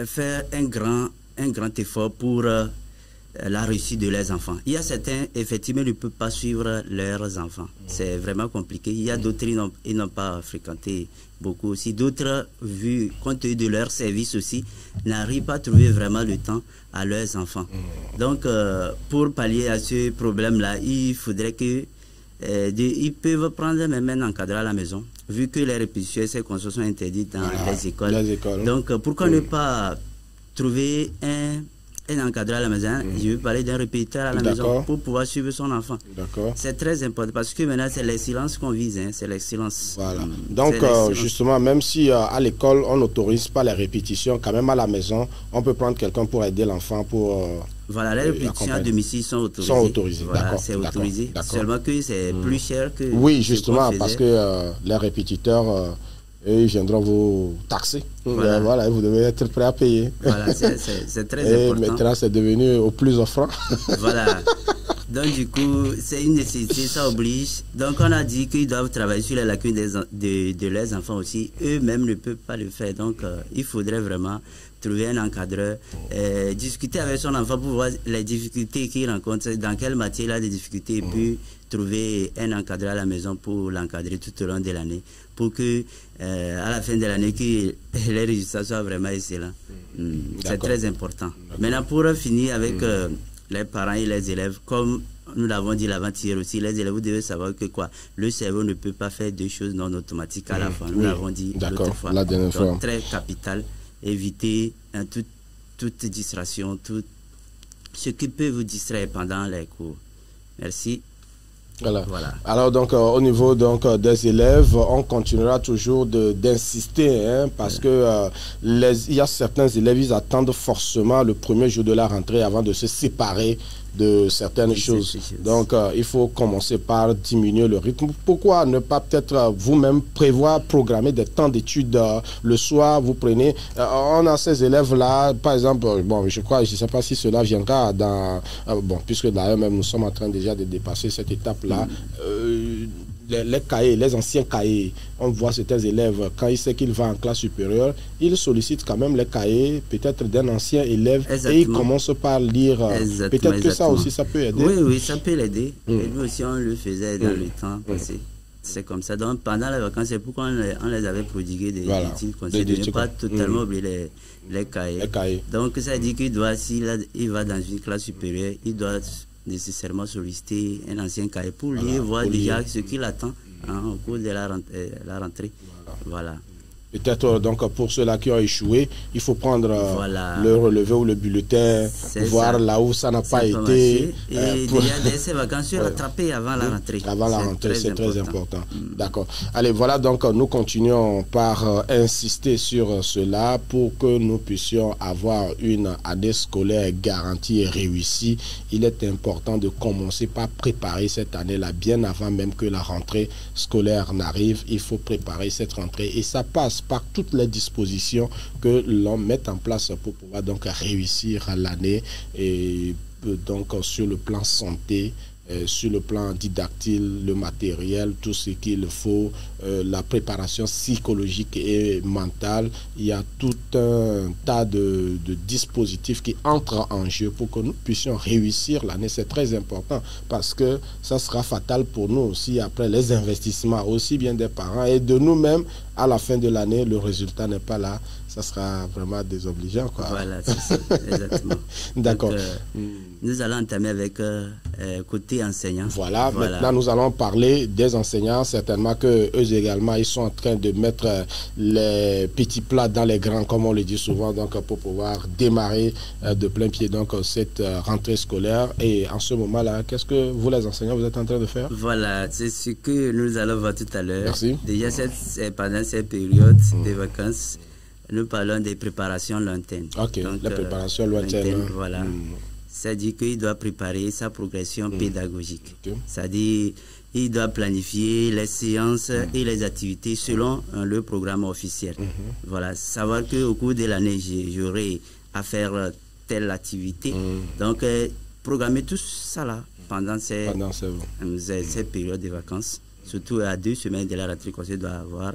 faire un grand effort pour la réussite de leurs enfants. Il y a certains, effectivement, ne peuvent pas suivre leurs enfants. C'est vraiment compliqué. Il y a d'autres, ils n'ont pas fréquenté beaucoup aussi. D'autres, vu compte tenu de leur service aussi, n'arrivent pas à trouver vraiment le temps à leurs enfants. Donc, pour pallier à ce problème-là, il faudrait que ils peuvent prendre même un encadré à la maison, vu que les répétitions et ces consoles sont interdites dans les écoles. Donc, pourquoi ne pas trouver un encadreur à la maison, je veux parler d'un répétiteur à la maison pour pouvoir suivre son enfant. C'est très important parce que maintenant, c'est l'excellence qu'on vise, hein, c'est l'excellence.
Voilà. Donc, justement, même si à l'école, on n'autorise pas les répétitions, quand même à la maison, on peut prendre quelqu'un pour aider l'enfant pour...
voilà, les répétitions à domicile sont autorisées.
Sont autorisées,
voilà,
d'accord.
C'est autorisé. Seulement que c'est plus cher que...
Oui, justement, parce que les répétiteurs... ils viendront vous taxer. Voilà, vous devez être prêt à payer.
Voilà, c'est très important.
Et maintenant, c'est devenu au plus offrant.
Voilà. Donc, du coup, c'est une nécessité, ça oblige. Donc, on a dit qu'ils doivent travailler sur les lacunes de leurs enfants aussi. Eux-mêmes ne peuvent pas le faire. Donc, il faudrait vraiment trouver un encadreur, discuter avec son enfant pour voir les difficultés qu'il rencontre, dans quelle matière il a des difficultés, et puis trouver un encadreur à la maison pour l'encadrer tout au long de l'année, pour que à la fin de l'année, que les résultats soient vraiment excellents. C'est très important. Maintenant, pour finir avec les parents et les élèves, comme nous l'avons dit l'avant-hier aussi, les élèves, vous devez savoir que le cerveau ne peut pas faire deux choses non automatiques à la fois. Nous l'avons dit l'autre fois. Donc, très capital. Éviter toute distraction, tout ce qui peut vous distraire pendant les cours. Merci.
Voilà. Alors donc au niveau donc des élèves, on continuera toujours d'insister, hein, parce que il y a certains élèves, ils attendent forcément le premier jour de la rentrée avant de se séparer de certaines choses. Donc il faut commencer par diminuer le rythme. Pourquoi ne pas peut-être vous-même prévoir, programmer des temps d'études le soir? Vous prenez, on a ces élèves-là, par exemple, bon, je sais pas si cela viendra dans, bon, puisque d'ailleurs même nous sommes en train déjà de dépasser cette étape-là. Les cahiers, les anciens cahiers, on voit certains élèves, quand il sait qu'il va en classe supérieure, il sollicite quand même les cahiers, peut-être d'un ancien élève, et il commence par lire. Peut-être que ça aussi, ça peut aider.
Oui, ça peut l'aider. Et nous aussi, on le faisait dans le temps passé. C'est comme ça. Donc, pendant les vacances, c'est pourquoi on les avait prodigués des études conseillées de ne pas totalement oublier les cahiers. Donc, ça dit qu'il doit, s'il va dans une classe supérieure, il doit nécessairement solliciter un ancien cahier pour lire, voir déjà ce qu'il attend au cours de la rentrée. Voilà.
Peut-être donc pour ceux-là qui ont échoué, il faut prendre le relevé ou le bulletin, voir là où ça n'a pas été.
Et déjà ces vacances rattrapées avant la rentrée.
Avant la rentrée, c'est très important. D'accord. Allez, voilà, donc nous continuons par insister sur cela pour que nous puissions avoir une année scolaire garantie et réussie. Il est important de commencer par préparer cette année-là bien avant même que la rentrée scolaire n'arrive. Il faut préparer cette rentrée et ça passe par toutes les dispositions que l'on met en place pour pouvoir donc réussir l'année, et donc sur le plan santé, sur le plan didactique, le matériel, tout ce qu'il faut, la préparation psychologique et mentale. Il y a tout un tas de dispositifs qui entrent en jeu pour que nous puissions réussir l'année. C'est très important parce que ça sera fatal pour nous aussi après les investissements, aussi bien des parents et de nous-mêmes. À la fin de l'année, le résultat n'est pas là. Ça sera vraiment désobligeant, quoi. Voilà, c'est ça, exactement. D'accord.
Nous allons entamer avec côté enseignant.
Voilà, maintenant nous allons parler des enseignants. Certainement que eux également, ils sont en train de mettre les petits plats dans les grands, comme on le dit souvent, donc pour pouvoir démarrer de plein pied donc cette rentrée scolaire. Et en ce moment-là, qu'est-ce que vous, les enseignants, vous êtes en train de faire?
Voilà, c'est ce que nous allons voir tout à l'heure.
Merci.
Déjà, pendant cette période de vacances, nous parlons des préparations lointaines.
Ok, donc, la préparation lointaine.
Voilà. C'est-à-dire qu'il doit préparer sa progression pédagogique. C'est-à-dire qu'il doit planifier les séances et les activités selon le programme officiel. Voilà, savoir qu'au cours de l'année, j'aurai à faire telle activité. Donc, programmer tout ça là pendant ces périodes de vacances, surtout à 2 semaines de la rentrée qu'on doit avoir.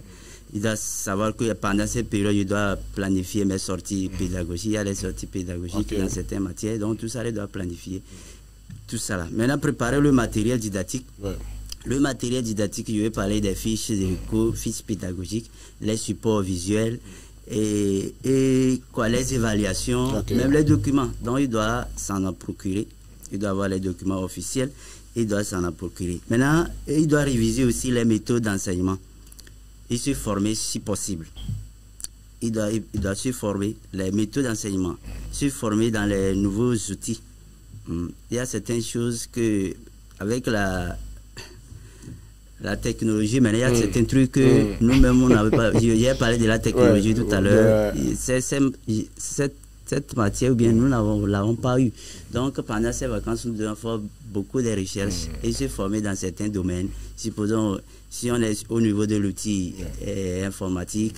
Il doit savoir que pendant cette période, il doit planifier mes sorties pédagogiques. Il y a les sorties pédagogiques dans certaines matières, donc tout ça, il doit planifier. Tout ça là. Maintenant, préparer le matériel didactique. Le matériel didactique, je vais parler des fiches de cours, fiches pédagogiques, les supports visuels et les évaluations, même les documents. Donc, il doit s'en en procurer. Il doit avoir les documents officiels. Il doit s'en en procurer. Maintenant, il doit réviser aussi les méthodes d'enseignement et se former si possible. il doit se former, les méthodes d'enseignement, se former dans les nouveaux outils. Il y a certaines choses que, avec la technologie, mais il y a certains trucs que nous-mêmes, on n'avait pas. J'ai parlé de la technologie tout à l'heure. Cette matière, ou bien nous ne l'avons pas eu. Donc, pendant ces vacances, nous devons faire beaucoup de recherches et se former dans certains domaines. Supposons, si on est au niveau de l'outil informatique,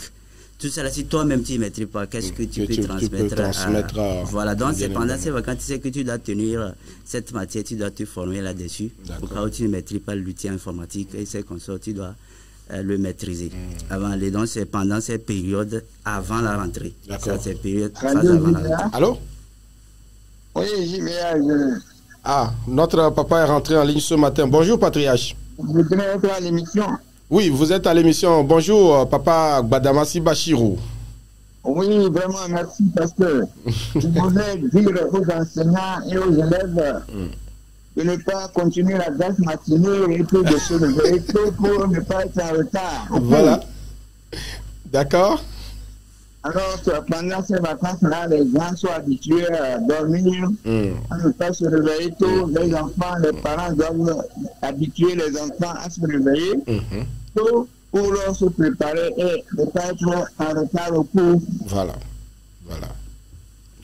tout ça, si toi-même tu ne maîtrises pas, qu'est-ce que tu peux transmettre à... Voilà, donc c'est pendant ces vacances, tu sais que tu dois tenir cette matière, tu dois te former là-dessus. Au cas où tu ne maîtrises pas l'outil informatique et ces consorts, tu dois le maîtriser. Donc c'est pendant cette période avant la rentrée.
D'accord.
C'est période avant la rentrée.
Allô?
Oui, j'y vais.
Ah, notre papa est rentré en ligne ce matin. Bonjour, Patriarche.
Vous êtes à l'émission?
Oui, vous êtes à l'émission. Bonjour, papa Gbadamasi Bachirou.
Oui, vraiment, merci, parce que je voulais dire aux enseignants et aux élèves de ne pas continuer la classe matinée et puis de se lever pour ne pas être en retard.
Voilà. D'accord.
Alors, pendant ces vacances-là, les gens sont habitués à dormir, à ne pas se réveiller tôt. Les enfants, les parents doivent habituer les enfants à se réveiller tôt pour se préparer et ne pas être en retard au cours.
Voilà. Voilà.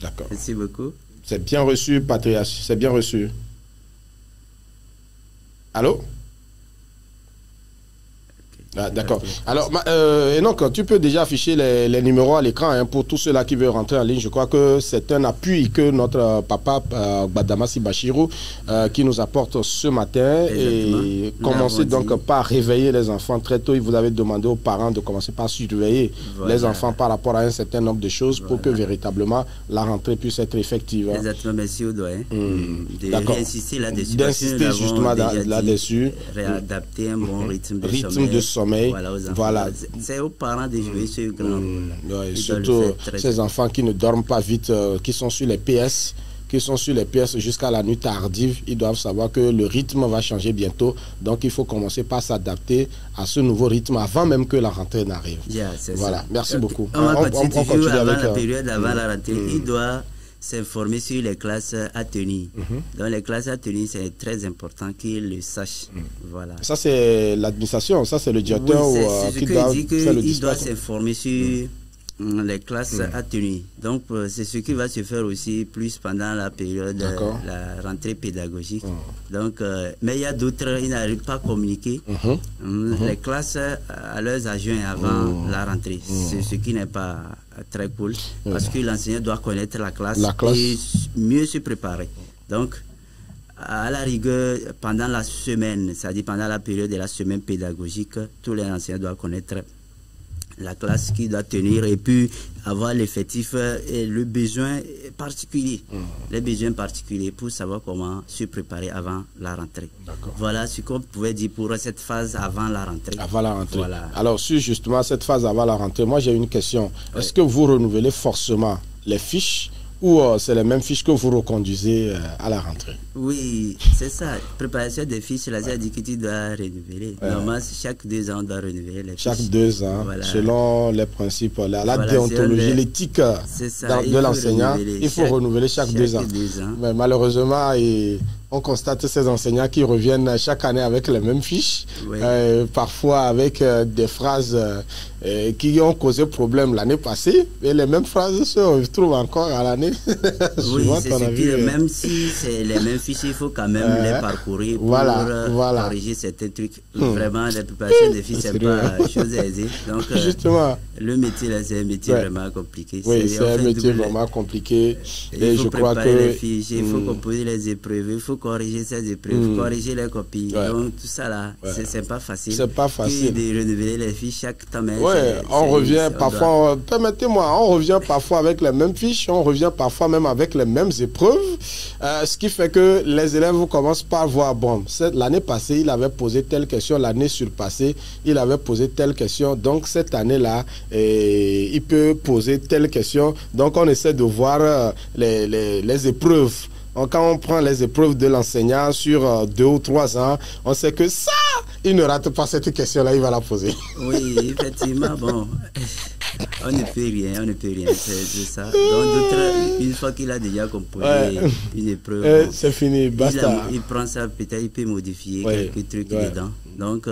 D'accord.
Merci beaucoup.
C'est bien reçu, Patriarche. C'est bien reçu. Allô? Ah, d'accord. Alors, Enoch, tu peux déjà afficher les numéros à l'écran pour tous ceux-là qui veulent rentrer en ligne. Je crois que c'est un appui que notre papa Gbadamasi Bachirou qui nous apporte ce matin. Exactement. Et commencez donc par réveiller les enfants très tôt. Vous avez demandé aux parents de commencer par surveiller les enfants par rapport à un certain nombre de choses pour que véritablement la rentrée puisse être effective.
Exactement, merci au doyen. D'insister là-dessus.
D'insister justement là-dessus.
Réadapter un bon rythme de sommeil.
Voilà.
C'est aux parents de jouer sur grand.
Surtout ces enfants qui ne dorment pas vite, qui sont sur les PS, jusqu'à la nuit tardive. Ils doivent savoir que le rythme va changer bientôt. Donc il faut commencer par s'adapter à ce nouveau rythme avant même que la rentrée n'arrive. Voilà. Merci beaucoup.
On continue avec la période avant la rentrée. Il doit s'informer sur les classes à tenir. Donc les classes à tenir, c'est très important qu'il le sache. Voilà.
Ça c'est l'administration, ça c'est le directeur
qui doit faire le dispatch. Il doit s'informer sur les classes à tenir. Donc c'est ce qui va se faire aussi plus pendant la période de la rentrée pédagogique. Donc, mais il y a d'autres, ils n'arrivent pas à communiquer les classes à leurs adjoints avant la rentrée. C'est ce qui n'est pas très cool, parce que l'enseignant doit connaître la classe et mieux se préparer. Donc, à la rigueur, pendant la semaine, c'est-à-dire pendant la période de la semaine pédagogique, tous les enseignants doivent connaître la classe qui doit tenir et puis avoir l'effectif et le besoin particulier. Les besoins particuliers pour savoir comment se préparer avant la rentrée. Voilà ce qu'on pouvait dire pour cette phase avant la rentrée.
Avant la rentrée. Voilà. Alors, sur justement cette phase avant la rentrée, moi j'ai une question. Est-ce que vous renouvelez forcément les fiches ou c'est les mêmes fiches que vous reconduisez à la rentrée?
Oui, c'est ça. Préparation des fiches, là, ça dit que tu dois renouveler. Normalement, chaque 2 ans, on doit renouveler les fiches.
Chaque 2 ans, selon les principes, la déontologie, l'éthique de l'enseignant, il faut renouveler chaque 2 ans. Mais malheureusement, on constate ces enseignants qui reviennent chaque année avec les mêmes fiches, parfois avec des phrases qui ont causé problème l'année passée, et les mêmes phrases se retrouvent encore à l'année.
Oui, c'est ce que, même si c'est les mêmes fiches, il faut quand même les parcourir pour corriger certains trucs. Vraiment, la préparation des fiches, c'est pas chose aisée. Donc,
justement,
le métier, c'est un métier vraiment compliqué.
Oui, c'est un métier vraiment compliqué.
Et je crois que les fiches, il faut composer les épreuves, il faut corriger ces épreuves, corriger les copies. Donc, tout ça là, c'est pas facile.
C'est pas facile.
De renouveler les fiches chaque temps.
Oui, on revient parfois, permettez-moi, on revient parfois avec les mêmes fiches, on revient parfois même avec les mêmes épreuves, ce qui fait que les élèves commencent par voir, bon, l'année passée, il avait posé telle question, l'année surpassée, il avait posé telle question, donc cette année-là, il peut poser telle question, donc on essaie de voir les épreuves. Quand on prend les épreuves de l'enseignant sur 2 ou 3 ans, on sait que ça, il ne rate pas cette question-là, il va la poser.
Oui, effectivement, bon. On ne peut rien, c'est ça. Donc, d'autres, une fois qu'il a déjà composé une épreuve,
c'est fini, basta.
Il prend ça, peut-être il peut modifier quelques trucs dedans. Donc,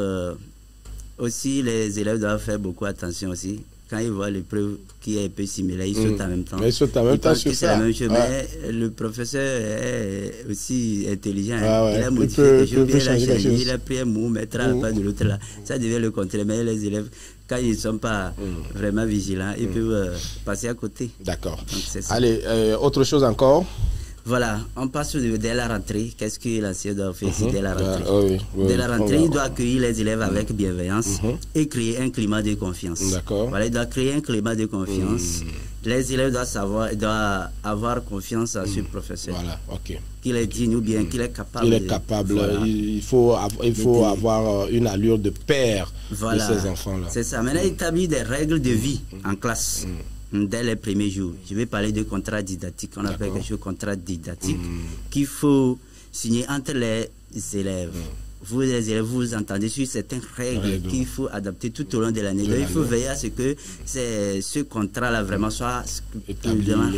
aussi, les élèves doivent faire beaucoup attention aussi. Quand ils voient l'épreuve qui est un peu similaire, ils sautent en même temps.
Ils sautent en même temps sur ça.
C'est la même chose, mais le professeur est aussi intelligent. Il a modifié quelque chose, il a pris un mot, mettra à la part de l'autre là. Ça devient le contraire, mais les élèves, quand ils ne sont pas vraiment vigilants, ils peuvent passer à côté.
D'accord. Allez, autre chose encore?
Voilà, on passe dès la rentrée. Qu'est-ce que l'enseignant doit faire dès la rentrée? Dès la rentrée, il doit accueillir les élèves avec bienveillance et créer un climat de confiance.
D'accord.
Voilà, il doit créer un climat de confiance. Les élèves doivent avoir confiance en ce professeur.
Voilà, ok.
Qu'il est digne ou bien qu'il est capable.
Il est capable. Voilà. Il faut avoir une allure de père de ces enfants-là.
C'est ça. Maintenant, établir des règles de vie en classe. Dès les premiers jours. Je vais parler de contrat didactique, on appelle quelque chose de contrat didactique, qu'il faut signer entre les élèves. Vous, les élèves, vous entendez sur certaines règles qu'il faut adapter tout au long de l'année. Donc, il faut veiller à ce que ce contrat-là vraiment soit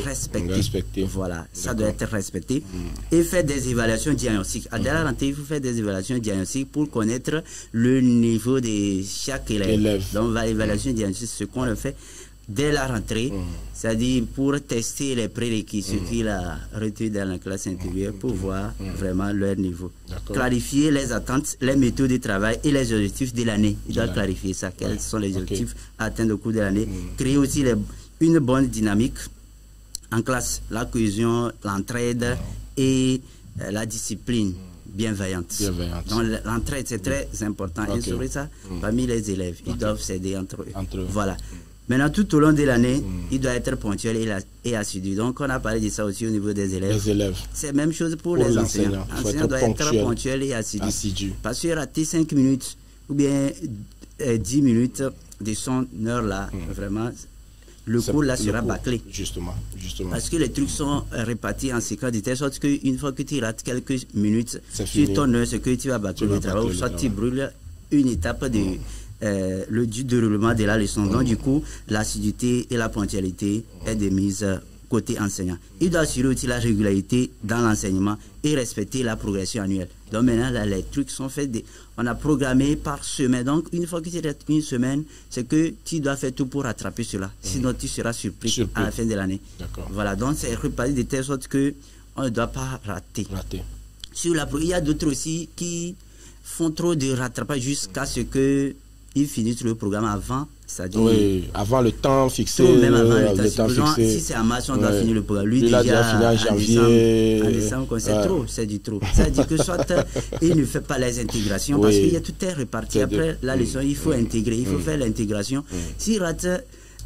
respecté. Voilà, ça doit être respecté. Et faire des évaluations diagnostiques. À la rentrée, il faut faire des évaluations diagnostiques pour connaître le niveau de chaque élève. Donc, l'évaluation diagnostique, ce qu'on le fait dès la rentrée, c'est-à-dire pour tester les prérequis, ce qu'il a retenu dans la classe intérieure pour voir vraiment leur niveau. Clarifier les attentes, les méthodes de travail et les objectifs de l'année. Il doit clarifier ça, quels sont les objectifs à atteindre au cours de l'année. Créer aussi une bonne dynamique en classe, la cohésion, l'entraide et la discipline bienveillante. Donc l'entraide, c'est très important. Instaurer ça parmi les élèves. Ils doivent s'aider entre eux. Voilà. Maintenant, tout au long de l'année, il doit être ponctuel et assidu. Donc, on a parlé de ça aussi au niveau des élèves. C'est la même chose pour les enseignants. L'enseignant doit être ponctuel et assidu. Parce que rater 5 minutes ou bien 10 minutes de son heure là, vraiment, le cours là sera bâclé.
Justement.
Parce que les trucs sont répartis en séquence de telle sorte qu'une fois que tu rates quelques minutes sur ton heure, c'est que tu vas bâcler le travail, ou soit tu brûles une étape du déroulement de la leçon. Donc, du coup, l'assiduité et la ponctualité est de mise côté enseignant. Il doit assurer aussi la régularité dans l'enseignement et respecter la progression annuelle. Donc, maintenant, là, les trucs sont faits. On a programmé par semaine. Donc, une fois que tu restes une semaine, c'est que tu dois faire tout pour rattraper cela. Sinon, tu seras surpris à la fin de l'année. Voilà. Donc, c'est réparti de telle sorte qu'on ne doit pas rater. Il y a d'autres aussi qui font trop de rattrapage jusqu'à ce que ils finissent le programme avant, c'est-à-dire
avant le temps fixé.
Même avant le temps fixé. Si c'est en mars, on doit finir le programme. Lui, déjà
fini en janvier.
En décembre, c'est trop, c'est du trop. C'est-à-dire que soit il ne fait pas les intégrations parce qu'il y a tout est réparti. Après la leçon, il faut intégrer, il faut faire l'intégration. S'il rate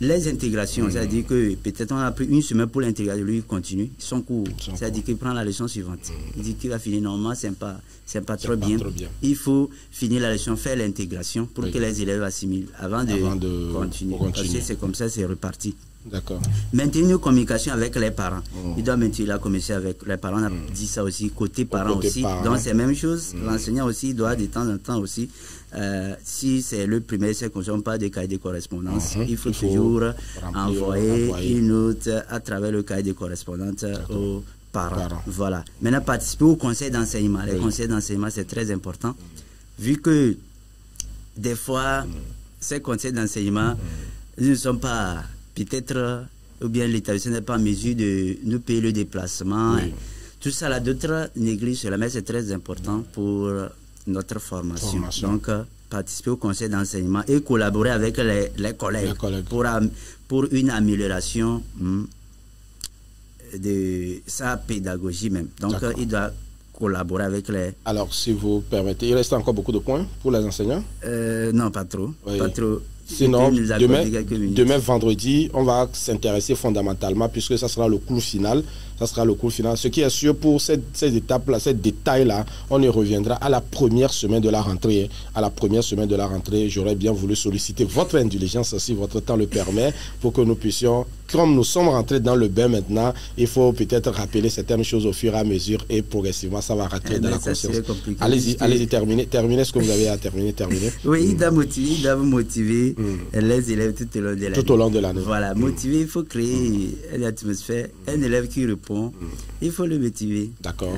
les intégrations, c'est-à-dire que peut-être on a pris une semaine pour l'intégration, lui il continue son cours, c'est-à-dire qu'il prend la leçon suivante. Il dit qu'il va finir normalement, c'est pas trop bien. Il faut finir la leçon, faire l'intégration pour que les élèves assimilent avant de continuer. Parce que c'est comme ça, c'est reparti.
D'accord.
Maintenir une communication avec les parents. Il doit maintenir la communication avec les parents. On a dit ça aussi, côté parents aussi. Donc c'est la même chose. L'enseignant aussi doit de temps en temps aussi, si c'est le primaire, c'est qu'on ne pas des cahiers de correspondance. Il faut toujours envoyer une note à travers le cahier de correspondance aux parents. Voilà. Maintenant, participer au conseil d'enseignement. Les conseils d'enseignement, c'est très important. Vu que des fois, ces conseils d'enseignement ne sont pas... Peut-être, ou bien l'établissement n'est pas en mesure de nous payer le déplacement. Tout ça, là, d'autres négligent cela, mais c'est très important pour notre formation. Donc, participer au conseil d'enseignement et collaborer avec les collègues pour une amélioration de sa pédagogie même. Donc, il doit collaborer avec les...
Alors, si vous permettez, il reste encore beaucoup de points pour les enseignants?
Non, pas trop. Pas trop.
Sinon, demain vendredi, on va s'intéresser fondamentalement, puisque ça sera le cours final. Ce qui est sûr pour ces étapes-là, ces détails-là, on y reviendra à la première semaine de la rentrée. À la première semaine de la rentrée, j'aurais bien voulu solliciter votre indulgence, si votre temps le permet, pour que nous puissions comme nous sommes rentrés dans le bain maintenant, il faut peut-être rappeler certaines choses au fur et à mesure et progressivement, ça va rentrer dans la conscience. Allez-y, terminez ce que vous avez à terminer.
Oui, il doit vous motiver les élèves tout au long de l'année. Voilà, motiver, il faut créer une atmosphère. Un élève qui répond, il faut le motiver.
D'accord.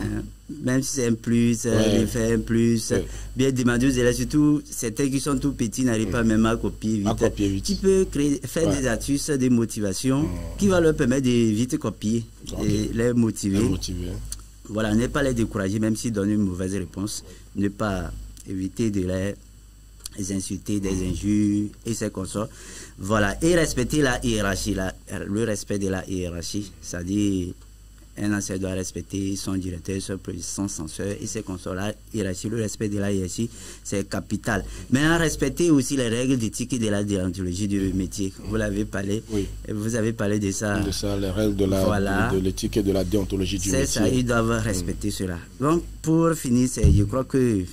Même si c'est un plus, il fait un plus, bien demander aux élèves, surtout certains qui sont tout petits n'arrivent pas même à copier vite. Tu peux faire des astuces, des motivations qui vont leur permettre de vite copier et les motiver. Voilà, ne pas les décourager même s'ils donnent une mauvaise réponse, ne pas éviter de les insulter, des injures et ses consorts. Voilà, et respecter la hiérarchie, le respect de la hiérarchie, c'est-à-dire un enseignant doit respecter son directeur, son censeur et ses consorts. La hiérarchie, le respect de la hiérarchie, c'est capital. Maintenant, respecter aussi les règles d'éthique et de la déontologie du métier. Vous l'avez parlé. Oui. Vous avez parlé de ça.
De ça, les règles de l'éthique et de la déontologie du métier.
C'est ça, ils doivent respecter cela. Donc, pour finir, je crois que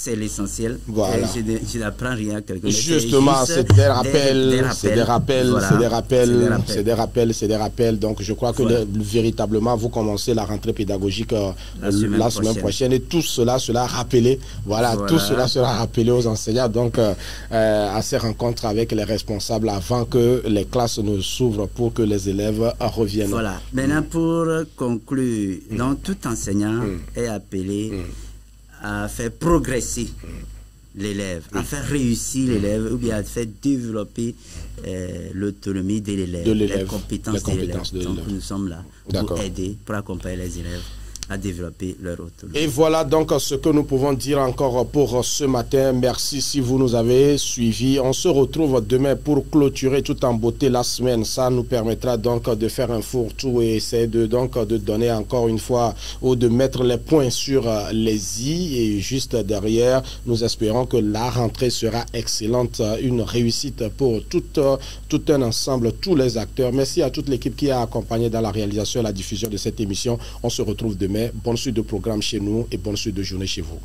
c'est l'essentiel.
Voilà.
Je n'apprends rien à quelqu'un.
Justement, c'est des rappels. Donc, je crois que véritablement, vous commencez la rentrée pédagogique la semaine prochaine. Et tout cela sera rappelé. Voilà, tout cela sera rappelé aux enseignants. Donc, à ces rencontres avec les responsables avant que les classes ne s'ouvrent pour que les élèves reviennent.
Voilà. Maintenant, pour conclure, donc, tout enseignant est appelé à faire progresser l'élève, à faire réussir l'élève ou bien à faire développer l'autonomie de l'élève, les compétences de l'élève. Donc nous sommes là pour aider, pour accompagner les élèves à développer leur autonomie.
Et voilà donc ce que nous pouvons dire encore pour ce matin. Merci si vous nous avez suivis. On se retrouve demain pour clôturer tout en beauté la semaine. Ça nous permettra donc de faire un fourre-tout et essayer de donner encore une fois ou de mettre les points sur les i. Et juste derrière, nous espérons que la rentrée sera excellente, une réussite pour tout un ensemble, tous les acteurs. Merci à toute l'équipe qui a accompagné dans la réalisation et la diffusion de cette émission. On se retrouve demain. Bonne suite de programme chez nous et bonne suite de journée chez vous.